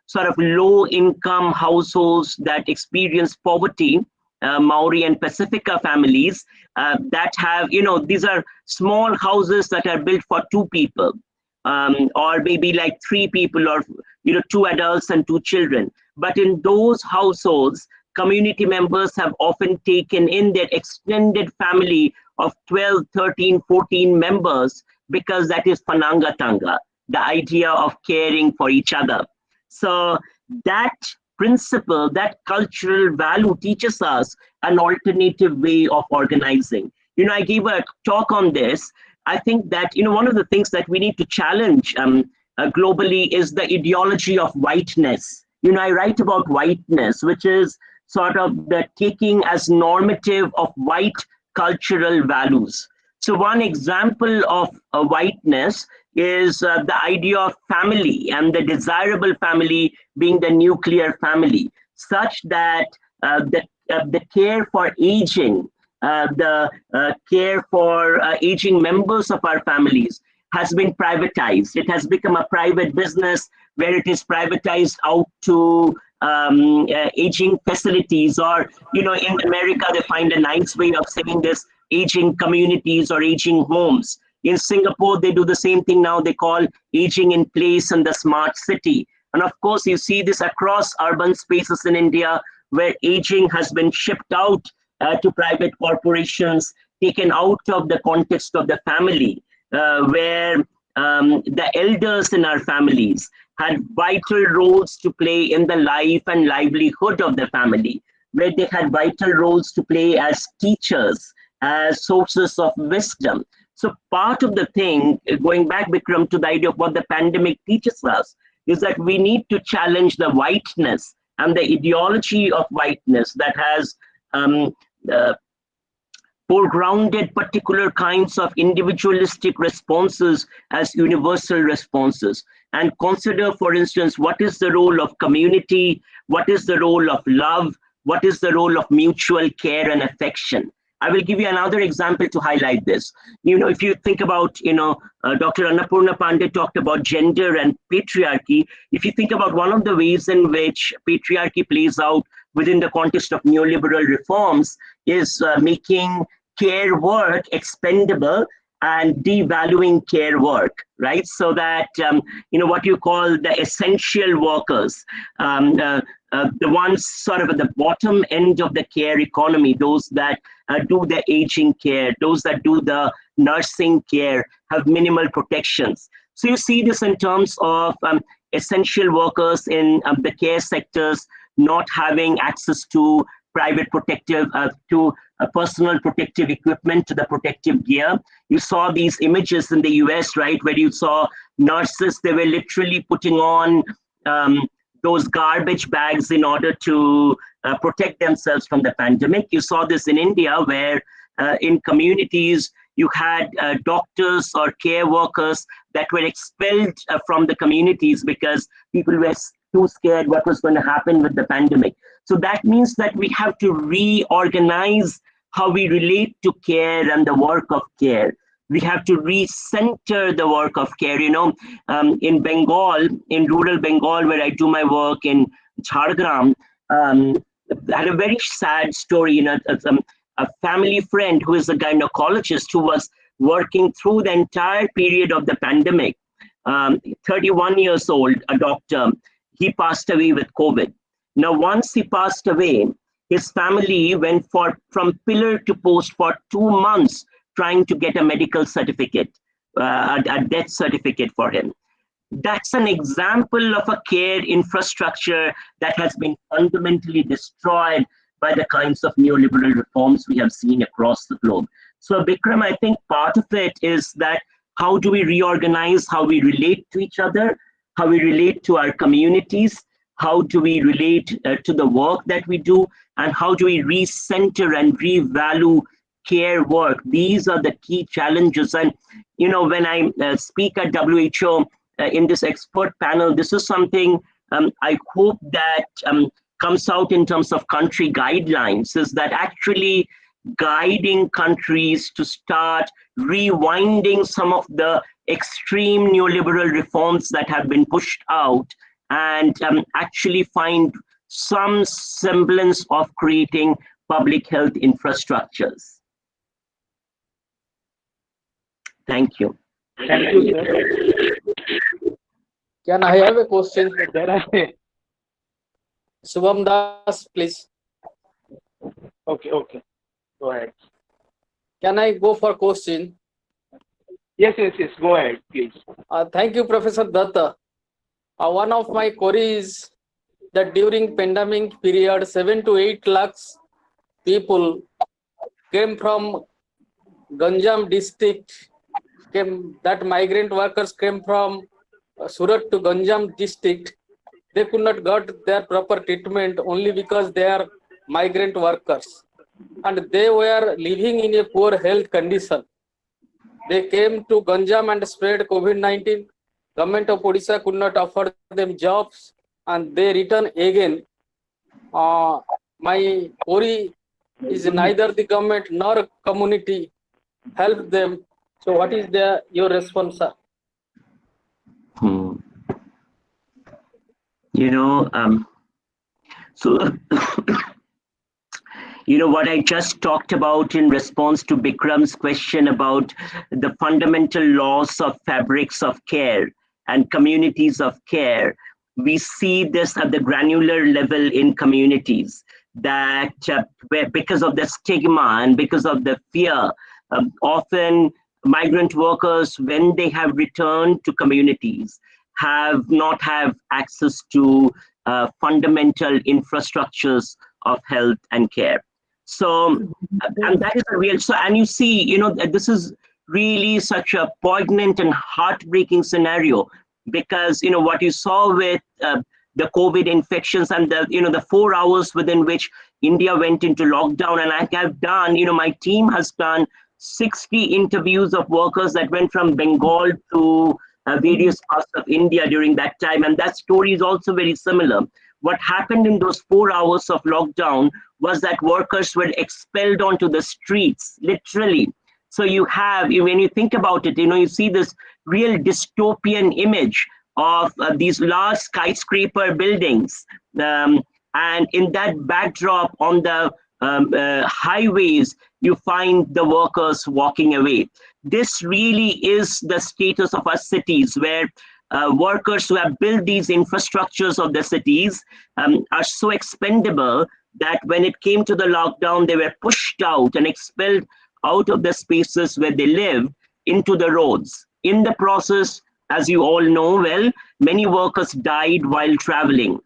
sort of low income households that experience poverty, Maori and Pacifica families that have, you know, these are small houses that are built for 2 people. Or maybe like 3 people, or 2 adults and 2 children. But in those households, community members have often taken in their extended family of 12, 13, 14 members, because that is Panangatanga, the idea of caring for each other. So that principle, that cultural value teaches us an alternative way of organizing. I gave a talk on this. I think that, one of the things that we need to challenge globally is the ideology of whiteness. I write about whiteness, which is sort of the taking as normative of white cultural values. So one example of whiteness is the idea of family, and the desirable family being the nuclear family, such that the care for aging, the care for aging members of our families has been privatized. It has become a private business where it is privatized out to aging facilities, or, in America, they find a nice way of saying this, aging communities or aging homes. In Singapore, they do the same thing now. They call aging in place and the smart city. And of course, you see this across urban spaces in India, where aging has been shipped out to private corporations, taken out of the context of the family, where the elders in our families had vital roles to play in the life and livelihood of the family, where they had vital roles to play as teachers, as sources of wisdom. So part of the thing, going back, Bikram, to the idea of what the pandemic teaches us, is that we need to challenge the whiteness and the ideology of whiteness that has foregrounded particular kinds of individualistic responses as universal responses, and consider, for instance, what is the role of community, what is the role of love, what is the role of mutual care and affection. I will give you another example to highlight this. If you think about, Dr. Annapurna Pandey talked about gender and patriarchy. If you think about one of the ways in which patriarchy plays out within the context of neoliberal reforms is making care work expendable and devaluing care work, right? So that, what you call the essential workers, the ones sort of at the bottom end of the care economy, those that do the aging care, those that do the nursing care, have minimal protections. So you see this in terms of essential workers in the care sectors not having access to private protective, to personal protective equipment, to the protective gear. You saw these images in the US, right, where you saw nurses, they were literally putting on those garbage bags in order to protect themselves from the pandemic. You saw this in India, where in communities, you had doctors or care workers that were expelled from the communities because people were too scared what was going to happen with the pandemic. So that means that we have to reorganize how we relate to care and the work of care. We have to recenter the work of care. In Bengal, in rural Bengal, where I do my work in Jhargram, I had a very sad story. A family friend who is a gynecologist who was working through the entire period of the pandemic, 31 years old, a doctor, he passed away with COVID. Now, once he passed away, his family went from pillar to post for 2 months trying to get a medical certificate, a death certificate for him. That's an example of a care infrastructure that has been fundamentally destroyed by the kinds of neoliberal reforms we have seen across the globe. So, Bikram, I think part of it is that How do we reorganize how we relate to each other, how we relate to our communities, how do we relate to the work that we do, and how do we recenter and revalue care work? These are the key challenges. And when I speak at WHO in this expert panel, this is something I hope that comes out in terms of country guidelines, is that actually guiding countries to start rewinding some of the extreme neoliberal reforms that have been pushed out, and actually find some semblance of creating public health infrastructures. Thank you. Thank you, sir. Can I have a question? Shubham Das, please. Okay. Go ahead. Can I go for question? Yes. Go ahead, please. Thank you, Professor Datta. One of my queries is that during pandemic period, 7 to 8 lakhs people came from Ganjam district. That migrant workers came from Surat to Ganjam district. They could not get their proper treatment only because they are migrant workers, and they were living in a poor health condition. They came to Ganjam and spread COVID-19. Government of Odisha could not offer them jobs, and they return again. My worry is neither the government nor community help them. So what is your response, sir? So what I just talked about in response to Bikram's question about the fundamental laws of fabrics of care and communities of care, we see this at the granular level in communities, that where because of the stigma and because of the fear, often migrant workers, when they have returned to communities, have not have access to fundamental infrastructures of health and care. So, and that is a real, so, and you see, this is really such a poignant and heartbreaking scenario, because, what you saw with the COVID infections and the 4 hours within which India went into lockdown, and I have done, my team has done 60 interviews of workers that went from Bengal to various parts of India during that time. And that story is also very similar. What happened in those 4 hours of lockdown was that workers were expelled onto the streets, literally. So you have, when you think about it, you see this real dystopian image of these large skyscraper buildings. And in that backdrop on the highways, you find the workers walking away. This really is the status of our cities, where workers who have built these infrastructures of the cities are so expendable that when it came to the lockdown, they were pushed out and expelled out of the spaces where they lived into the roads. In the process, as you all know well, many workers died while traveling.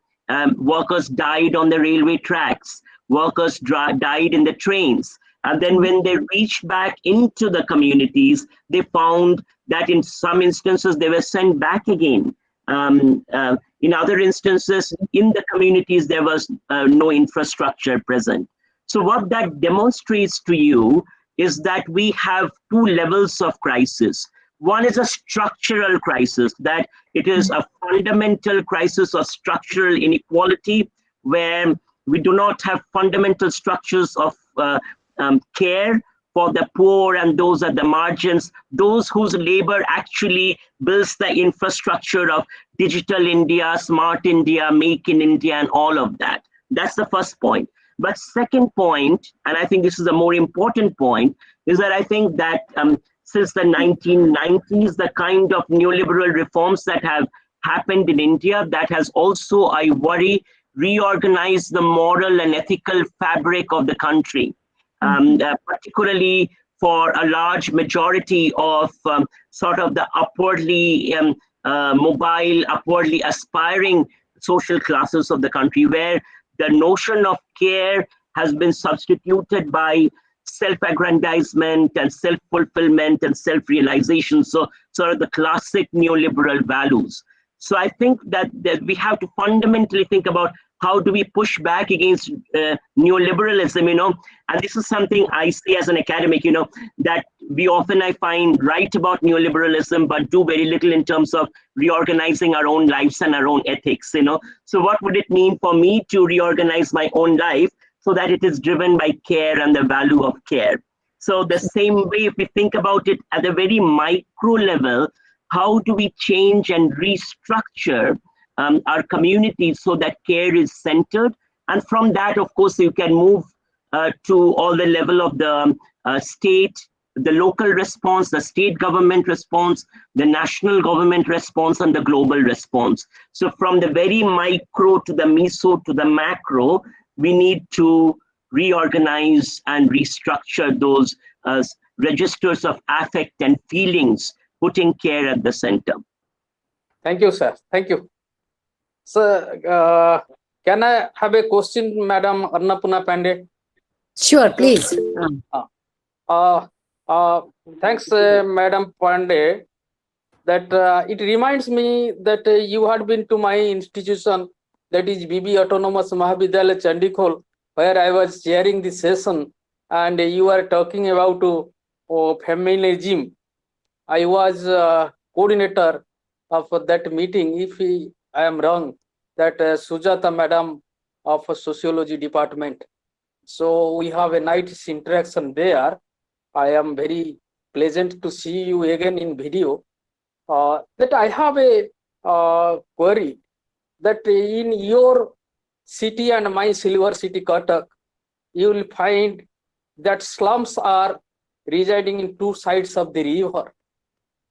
Workers died on the railway tracks. Workers died in the trains. And then when they reached back into the communities, they found that in some instances, they were sent back again. In other instances, in the communities, there was no infrastructure present. So what that demonstrates to you is that we have two levels of crisis. One is a structural crisis, that it is a fundamental crisis of structural inequality, where we do not have fundamental structures of care for the poor and those at the margins, those whose labor actually builds the infrastructure of digital India, smart India, make in India, and all of that. That's the first point. But second point, and I think this is a more important point, is that I think that since the 1990s, the kind of neoliberal reforms that have happened in India, that has also, I worry, reorganized the moral and ethical fabric of the country. Particularly for a large majority of sort of the upwardly mobile, upwardly aspiring social classes of the country, where the notion of care has been substituted by self-aggrandizement and self-fulfillment and self-realization. So sort of the classic neoliberal values. So I think that we have to fundamentally think about how do we push back against neoliberalism, and this is something I see as an academic, that we often, I find, write about neoliberalism, but do very little in terms of reorganizing our own lives and our own ethics, So what would it mean for me to reorganize my own life so that it is driven by care and the value of care? So the same way, if we think about it at a very micro level, how do we change and restructure our communities so that care is centered? And from that, of course, you can move to all the level of the state, the local response, the state government response, the national government response, and the global response. So from the very micro to the meso to the macro, we need to reorganize and restructure those registers of affect and feelings, putting care at the center. Thank you, sir. Thank you. Sir, can I have a question, Madam Annapurna Pandey? Sure, please. Thanks, Madam Pandey. That it reminds me that you had been to my institution, that is BB Autonomous Mahavidyalaya Chandikhol, where I was chairing the session, and you are talking about feminism. I was coordinator of that meeting. If I am wrong, that Sujata Madam of Sociology Department. So we have a nice interaction there. I am very pleasant to see you again in video. That I have a query that in your city and my silver city, Cuttack, you will find that slums are residing in two sides of the river.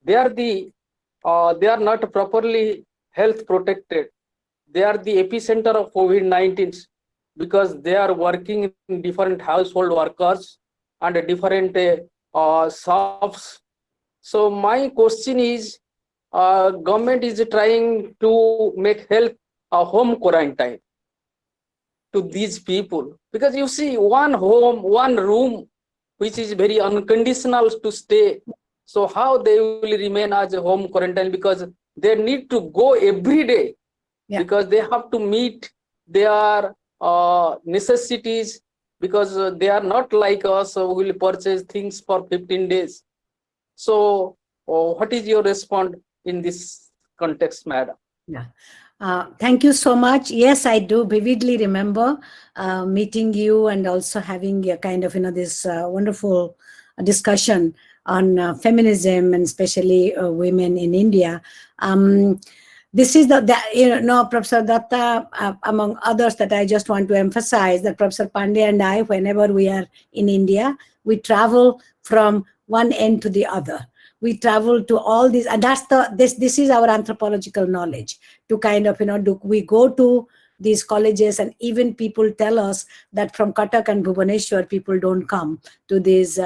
They are not properly health protected. They are the epicenter of COVID-19 because they are working in different household workers and different shops. So my question is, government is trying to make health a home quarantine to these people, because you see, one home, one room, which is very unconditional to stay. So how they will remain as a home quarantine, because they need to go every day, because they have to meet their necessities, because they are not like us who will purchase things for 15 days. So what is your response in this context, madam? Yeah. Thank you so much. Yes, I do vividly remember meeting you and also having a kind of, this wonderful discussion on feminism and especially women in India. This is Professor Datta, among others, that I just want to emphasize that Professor Pandey and I, whenever we are in India, we travel from one end to the other. We travel to all these, and that's this is our anthropological knowledge, to kind of, we go to these colleges, and even people tell us that from Cuttack and Bhubaneswar, people don't come to these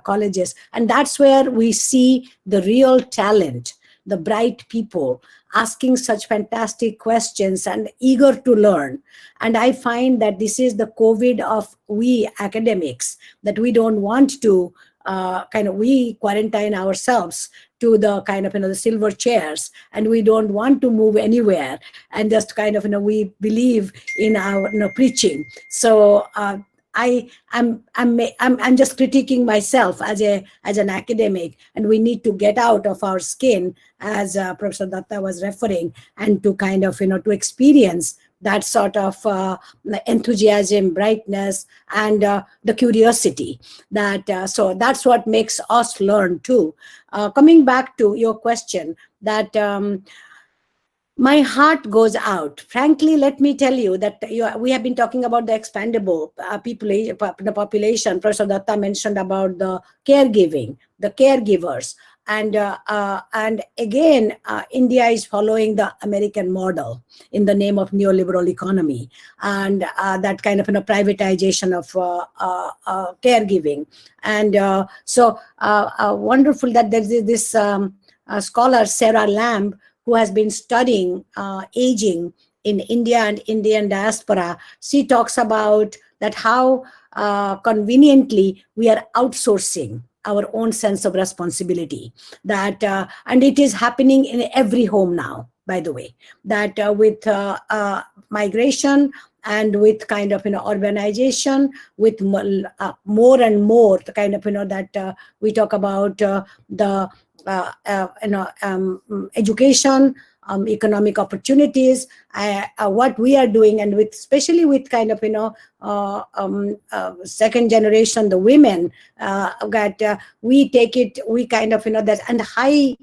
colleges. And that's where we see the real talent, the bright people asking such fantastic questions and eager to learn. And I find that this is the COVID of we academics, that we don't want to we quarantine ourselves to the kind of, the silver chairs, and we don't want to move anywhere, and just kind of, we believe in our preaching. So I'm just critiquing myself as an academic, and we need to get out of our skin, as Professor Datta was referring, and to kind of, to experience that sort of enthusiasm, brightness, and the curiosity. So that's what makes us learn too. Coming back to your question, that my heart goes out. Frankly, let me tell you that we have been talking about the expandable the population. Professor Datta mentioned about the caregiving, the caregivers. And again, India is following the American model in the name of neoliberal economy, and that kind of privatization of caregiving. And so wonderful that there's this scholar, Sarah Lamb, who has been studying aging in India and Indian diaspora. She talks about that how conveniently we are outsourcing our own sense of responsibility. That and it is happening in every home now, by the way, that with migration and with kind of urbanization, with more and more the kind of that we talk about the education, economic opportunities, what we are doing, and with especially with kind of second generation, the women, that we take it, we kind of that, and highly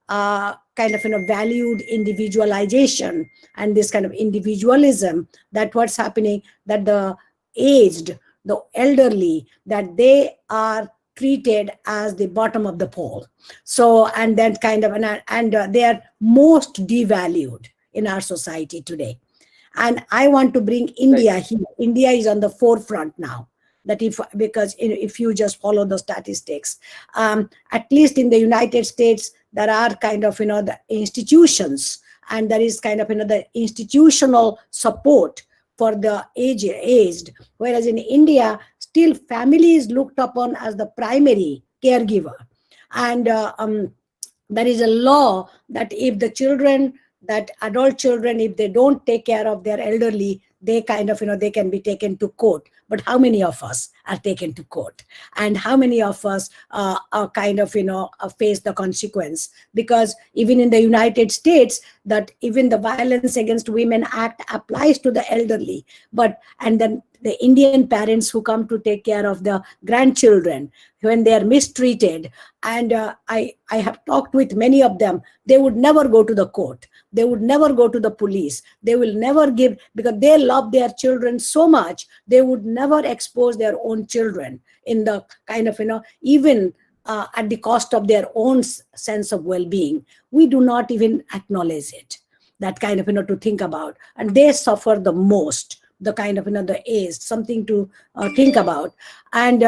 kind of valued individualization and this kind of individualism, that what's happening, that the aged, the elderly, that they are treated as the bottom of the pole. So, and then kind of, and they are most devalued in our society today. And I want to bring India here. India is on the forefront now. That because if you just follow the statistics, at least in the United States, there are kind of, the institutions, and there is kind of, the institutional support for the aged, whereas in India, still family is looked upon as the primary caregiver. And there is a law that if the children, that adult children, if they don't take care of their elderly, they kind of, they can be taken to court. But how many of us are taken to court? And how many of us are kind of, face the consequence? Because even in the United States, that even the Violence Against Women Act applies to the elderly. But, and then the Indian parents who come to take care of the grandchildren, when they are mistreated, and I have talked with many of them, they would never go to the court. They would never go to the police. They will never give, because they love their children so much, they would never expose their own children in the kind of, even at the cost of their own sense of well-being. We do not even acknowledge it. That kind of, to think about. And they suffer the most. The kind of, the aged, something to think about. And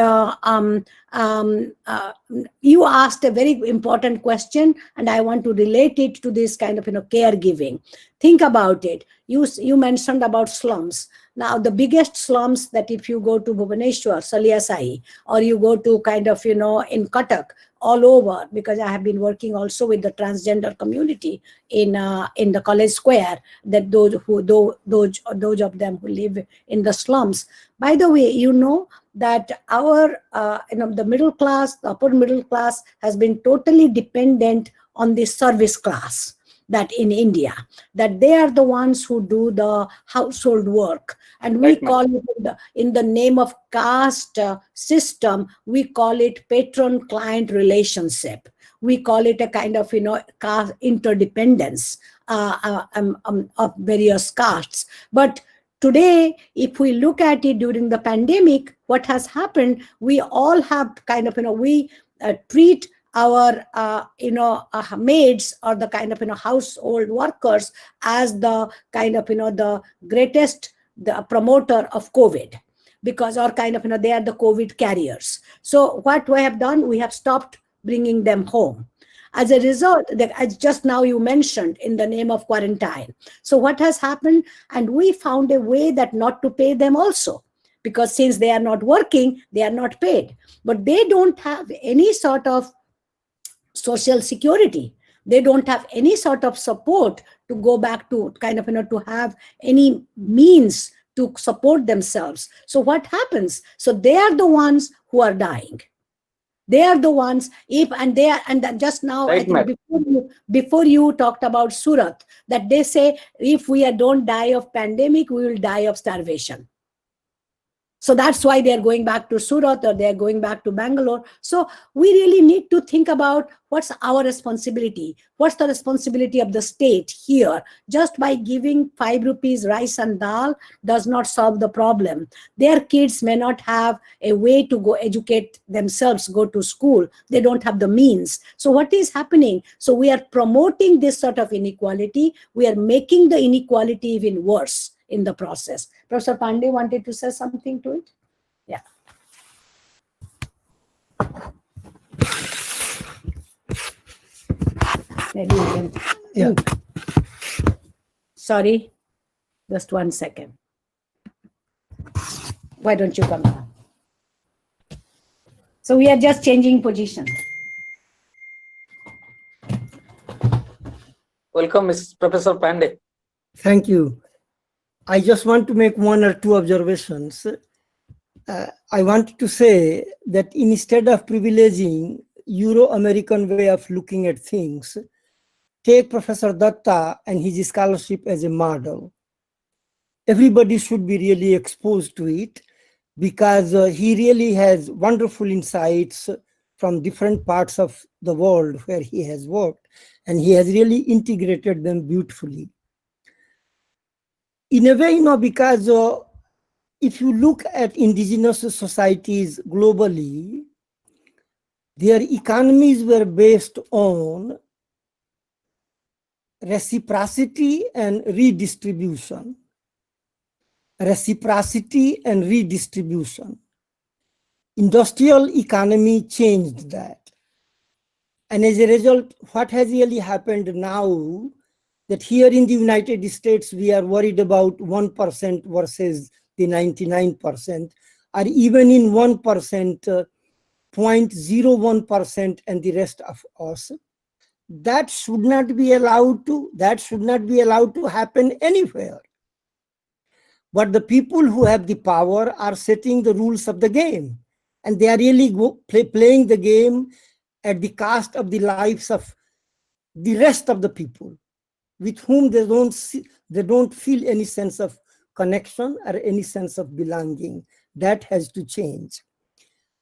you asked a very important question, and I want to relate it to this kind of, caregiving. Think about it. You mentioned about slums. Now, the biggest slums, that if you go to Bhubaneswar, Saliasai, or you go to kind of, in Cuttack, all over, because I have been working also with the transgender community in the College Square, that those of them who live in the slums. By the way, that our the middle class, the upper middle class, has been totally dependent on the service class. That in India, that they are the ones who do the household work, and we call it in the name of caste system, we call it patron-client relationship. We call it a kind of caste interdependence of various castes. But today, if we look at it during the pandemic, what has happened? We all have kind of we treat our maids, or the kind of household workers, as the kind of the greatest promoter of COVID, because or kind of they are the COVID carriers. So what we have done, we have stopped bringing them home. As a result, as just now you mentioned, in the name of quarantine. So what has happened? And we found a way that not to pay them also, because since they are not working, they are not paid. But they don't have any sort of social security. They don't have any sort of support to go back to kind of to have any means to support themselves. So what happens? So they are the ones who are dying. They are the ones, just now, I think before you talked about Surat, that they say if we don't die of pandemic, we will die of starvation. So that's why they're going back to Surat, or they're going back to Bangalore. So we really need to think about what's our responsibility. What's the responsibility of the state here? Just by giving 5 rupees rice and dal does not solve the problem. Their kids may not have a way to go educate themselves, go to school. They don't have the means. So what is happening? So we are promoting this sort of inequality. We are making the inequality even worse in the process. Professor Pandey wanted to say something to it? Yeah. Maybe you can. Yeah. Sorry, just 1 second. Why don't you come down? So we are just changing position. Welcome, Ms. Professor Pandey. Thank you. I just want to make one or two observations. I want to say that instead of privileging Euro-American way of looking at things, take Professor Datta and his scholarship as a model. Everybody should be really exposed to it because he really has wonderful insights from different parts of the world where he has worked, and he has really integrated them beautifully. In a way, because if you look at indigenous societies globally, their economies were based on reciprocity and redistribution. Reciprocity and redistribution. Industrial economy changed that. And as a result, what has really happened now, that here in the United States, we are worried about 1% versus the 99%, or even in 1%, 0.01% and the rest of us. That should not be allowed to happen anywhere. But the people who have the power are setting the rules of the game, and they are really playing the game at the cost of the lives of the rest of the people, with whom they don't feel any sense of connection or any sense of belonging. That has to change.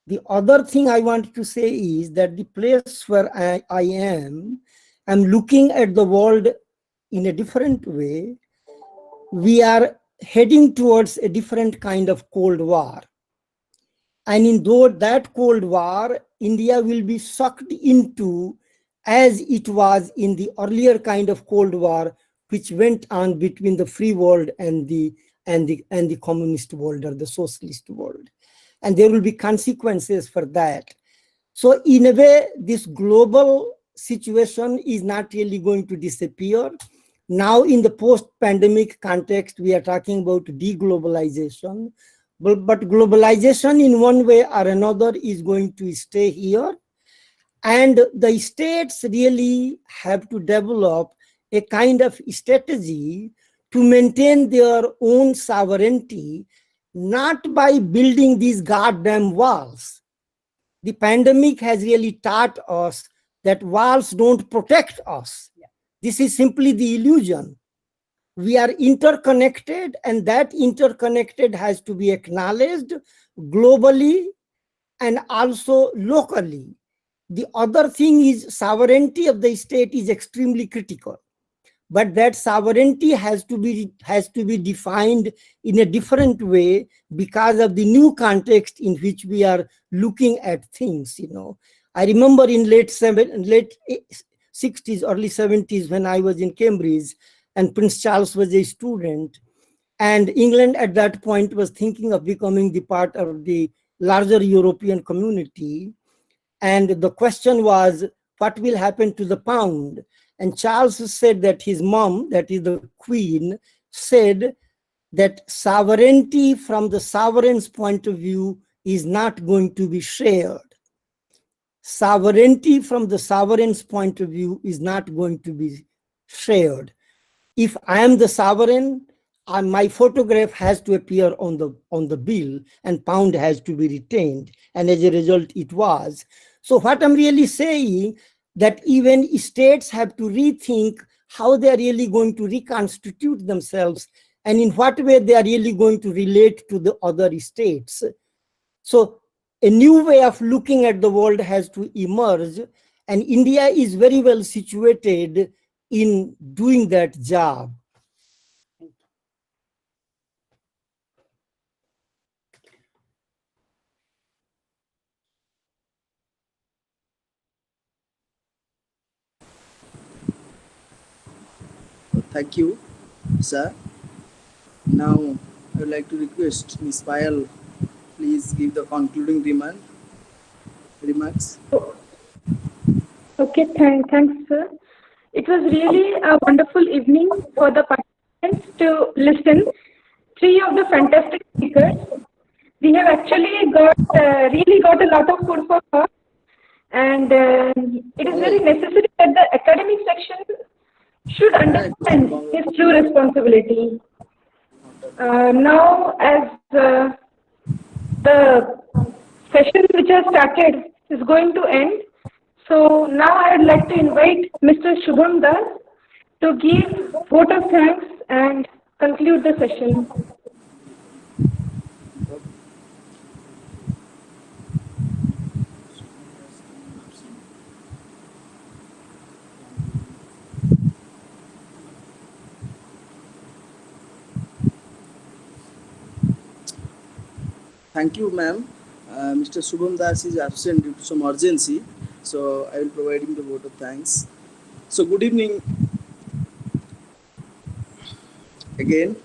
The other thing I want to say is that the place where I am, I'm looking at the world in a different way. We are heading towards a different kind of Cold War. And in that Cold War, India will be sucked into, as it was in the earlier kind of Cold War, which went on between the free world and the communist world or the socialist world. And there will be consequences for that. So in a way, this global situation is not really going to disappear. Now in the post-pandemic context, we are talking about deglobalization, but globalization in one way or another is going to stay here. And the states really have to develop a kind of strategy to maintain their own sovereignty, not by building these goddamn walls. The pandemic has really taught us that walls don't protect us. This is simply the illusion. We are interconnected, and that interconnected has to be acknowledged globally and also locally. The other thing is sovereignty of the state is extremely critical. But that sovereignty has to be defined in a different way because of the new context in which we are looking at things. I remember in late 60s, early 70s, when I was in Cambridge and Prince Charles was a student, and England at that point was thinking of becoming the part of the larger European community. And the question was, what will happen to the pound? And Charles said that his mom, that is the Queen, said that sovereignty from the sovereign's point of view is not going to be shared. Sovereignty from the sovereign's point of view is not going to be shared. If I am the sovereign, my photograph has to appear on the bill, and pound has to be retained. And as a result, it was. So what I'm really saying, that even states have to rethink how they are really going to reconstitute themselves and in what way they are really going to relate to the other states. So a new way of looking at the world has to emerge, and India is very well situated in doing that job. Thank you, sir. Now, I would like to request Ms. Payal, please give the concluding remarks. Okay, thanks, sir. It was really a wonderful evening for the participants to listen. Three of the fantastic speakers We have actually really got a lot of food for thought, and it is very necessary that the academic section should understand his true responsibility. Now, as the session which has started is going to end, so now I would like to invite Mr. Shubham Das to give vote of thanks and conclude the session. Thank you, ma'am. Mr. Shubham Das is absent due to some urgency, so I will provide him the vote of thanks. So, good evening again.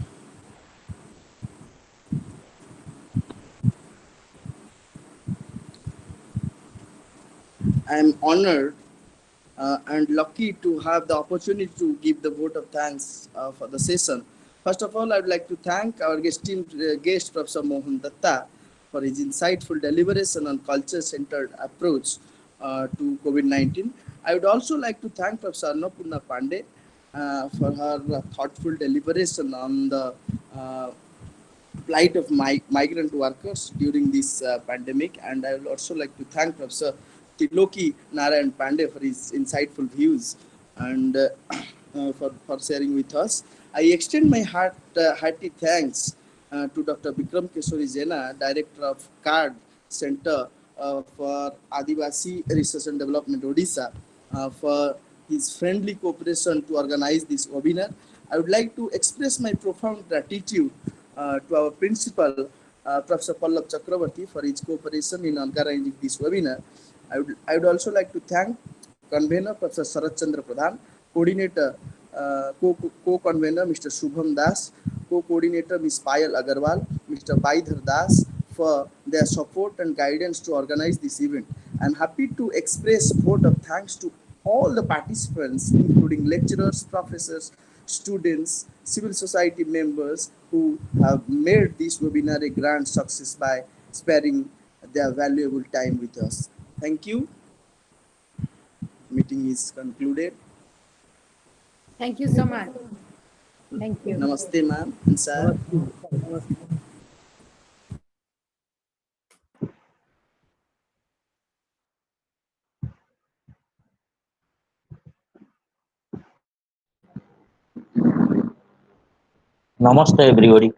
I am honored and lucky to have the opportunity to give the vote of thanks for the session. First of all, I would like to thank our esteemed guest, Professor Mohan Datta, for his insightful deliberation on culture-centered approach to COVID-19. I would also like to thank Professor Annapurna Pandey for her thoughtful deliberation on the plight of migrant workers during this pandemic. And I would also like to thank Professor Tiloki Narayan Pandey for his insightful views and for sharing with us. I extend my hearty thanks to Dr. Bikram Keshori Jena, Director of CARD Center for Adivasi Research and Development, Odisha, for his friendly cooperation to organize this webinar. I would like to express my profound gratitude to our principal, Professor Pallab Chakravarti, for his cooperation in organizing this webinar. I would also like to thank convener Professor Sarat Chandra Pradhan, coordinator, co-convener Mr. Shubham Das, co-coordinator Ms. Payal Agarwal, Mr. Baidhar Das, for their support and guidance to organize this event. I'm happy to express vote of thanks to all the participants, including lecturers, professors, students, civil society members who have made this webinar a grand success by sparing their valuable time with us. Thank you. Meeting is concluded. Thank you so much. Thank you. Namaste, ma'am and sir. Namaste, everybody.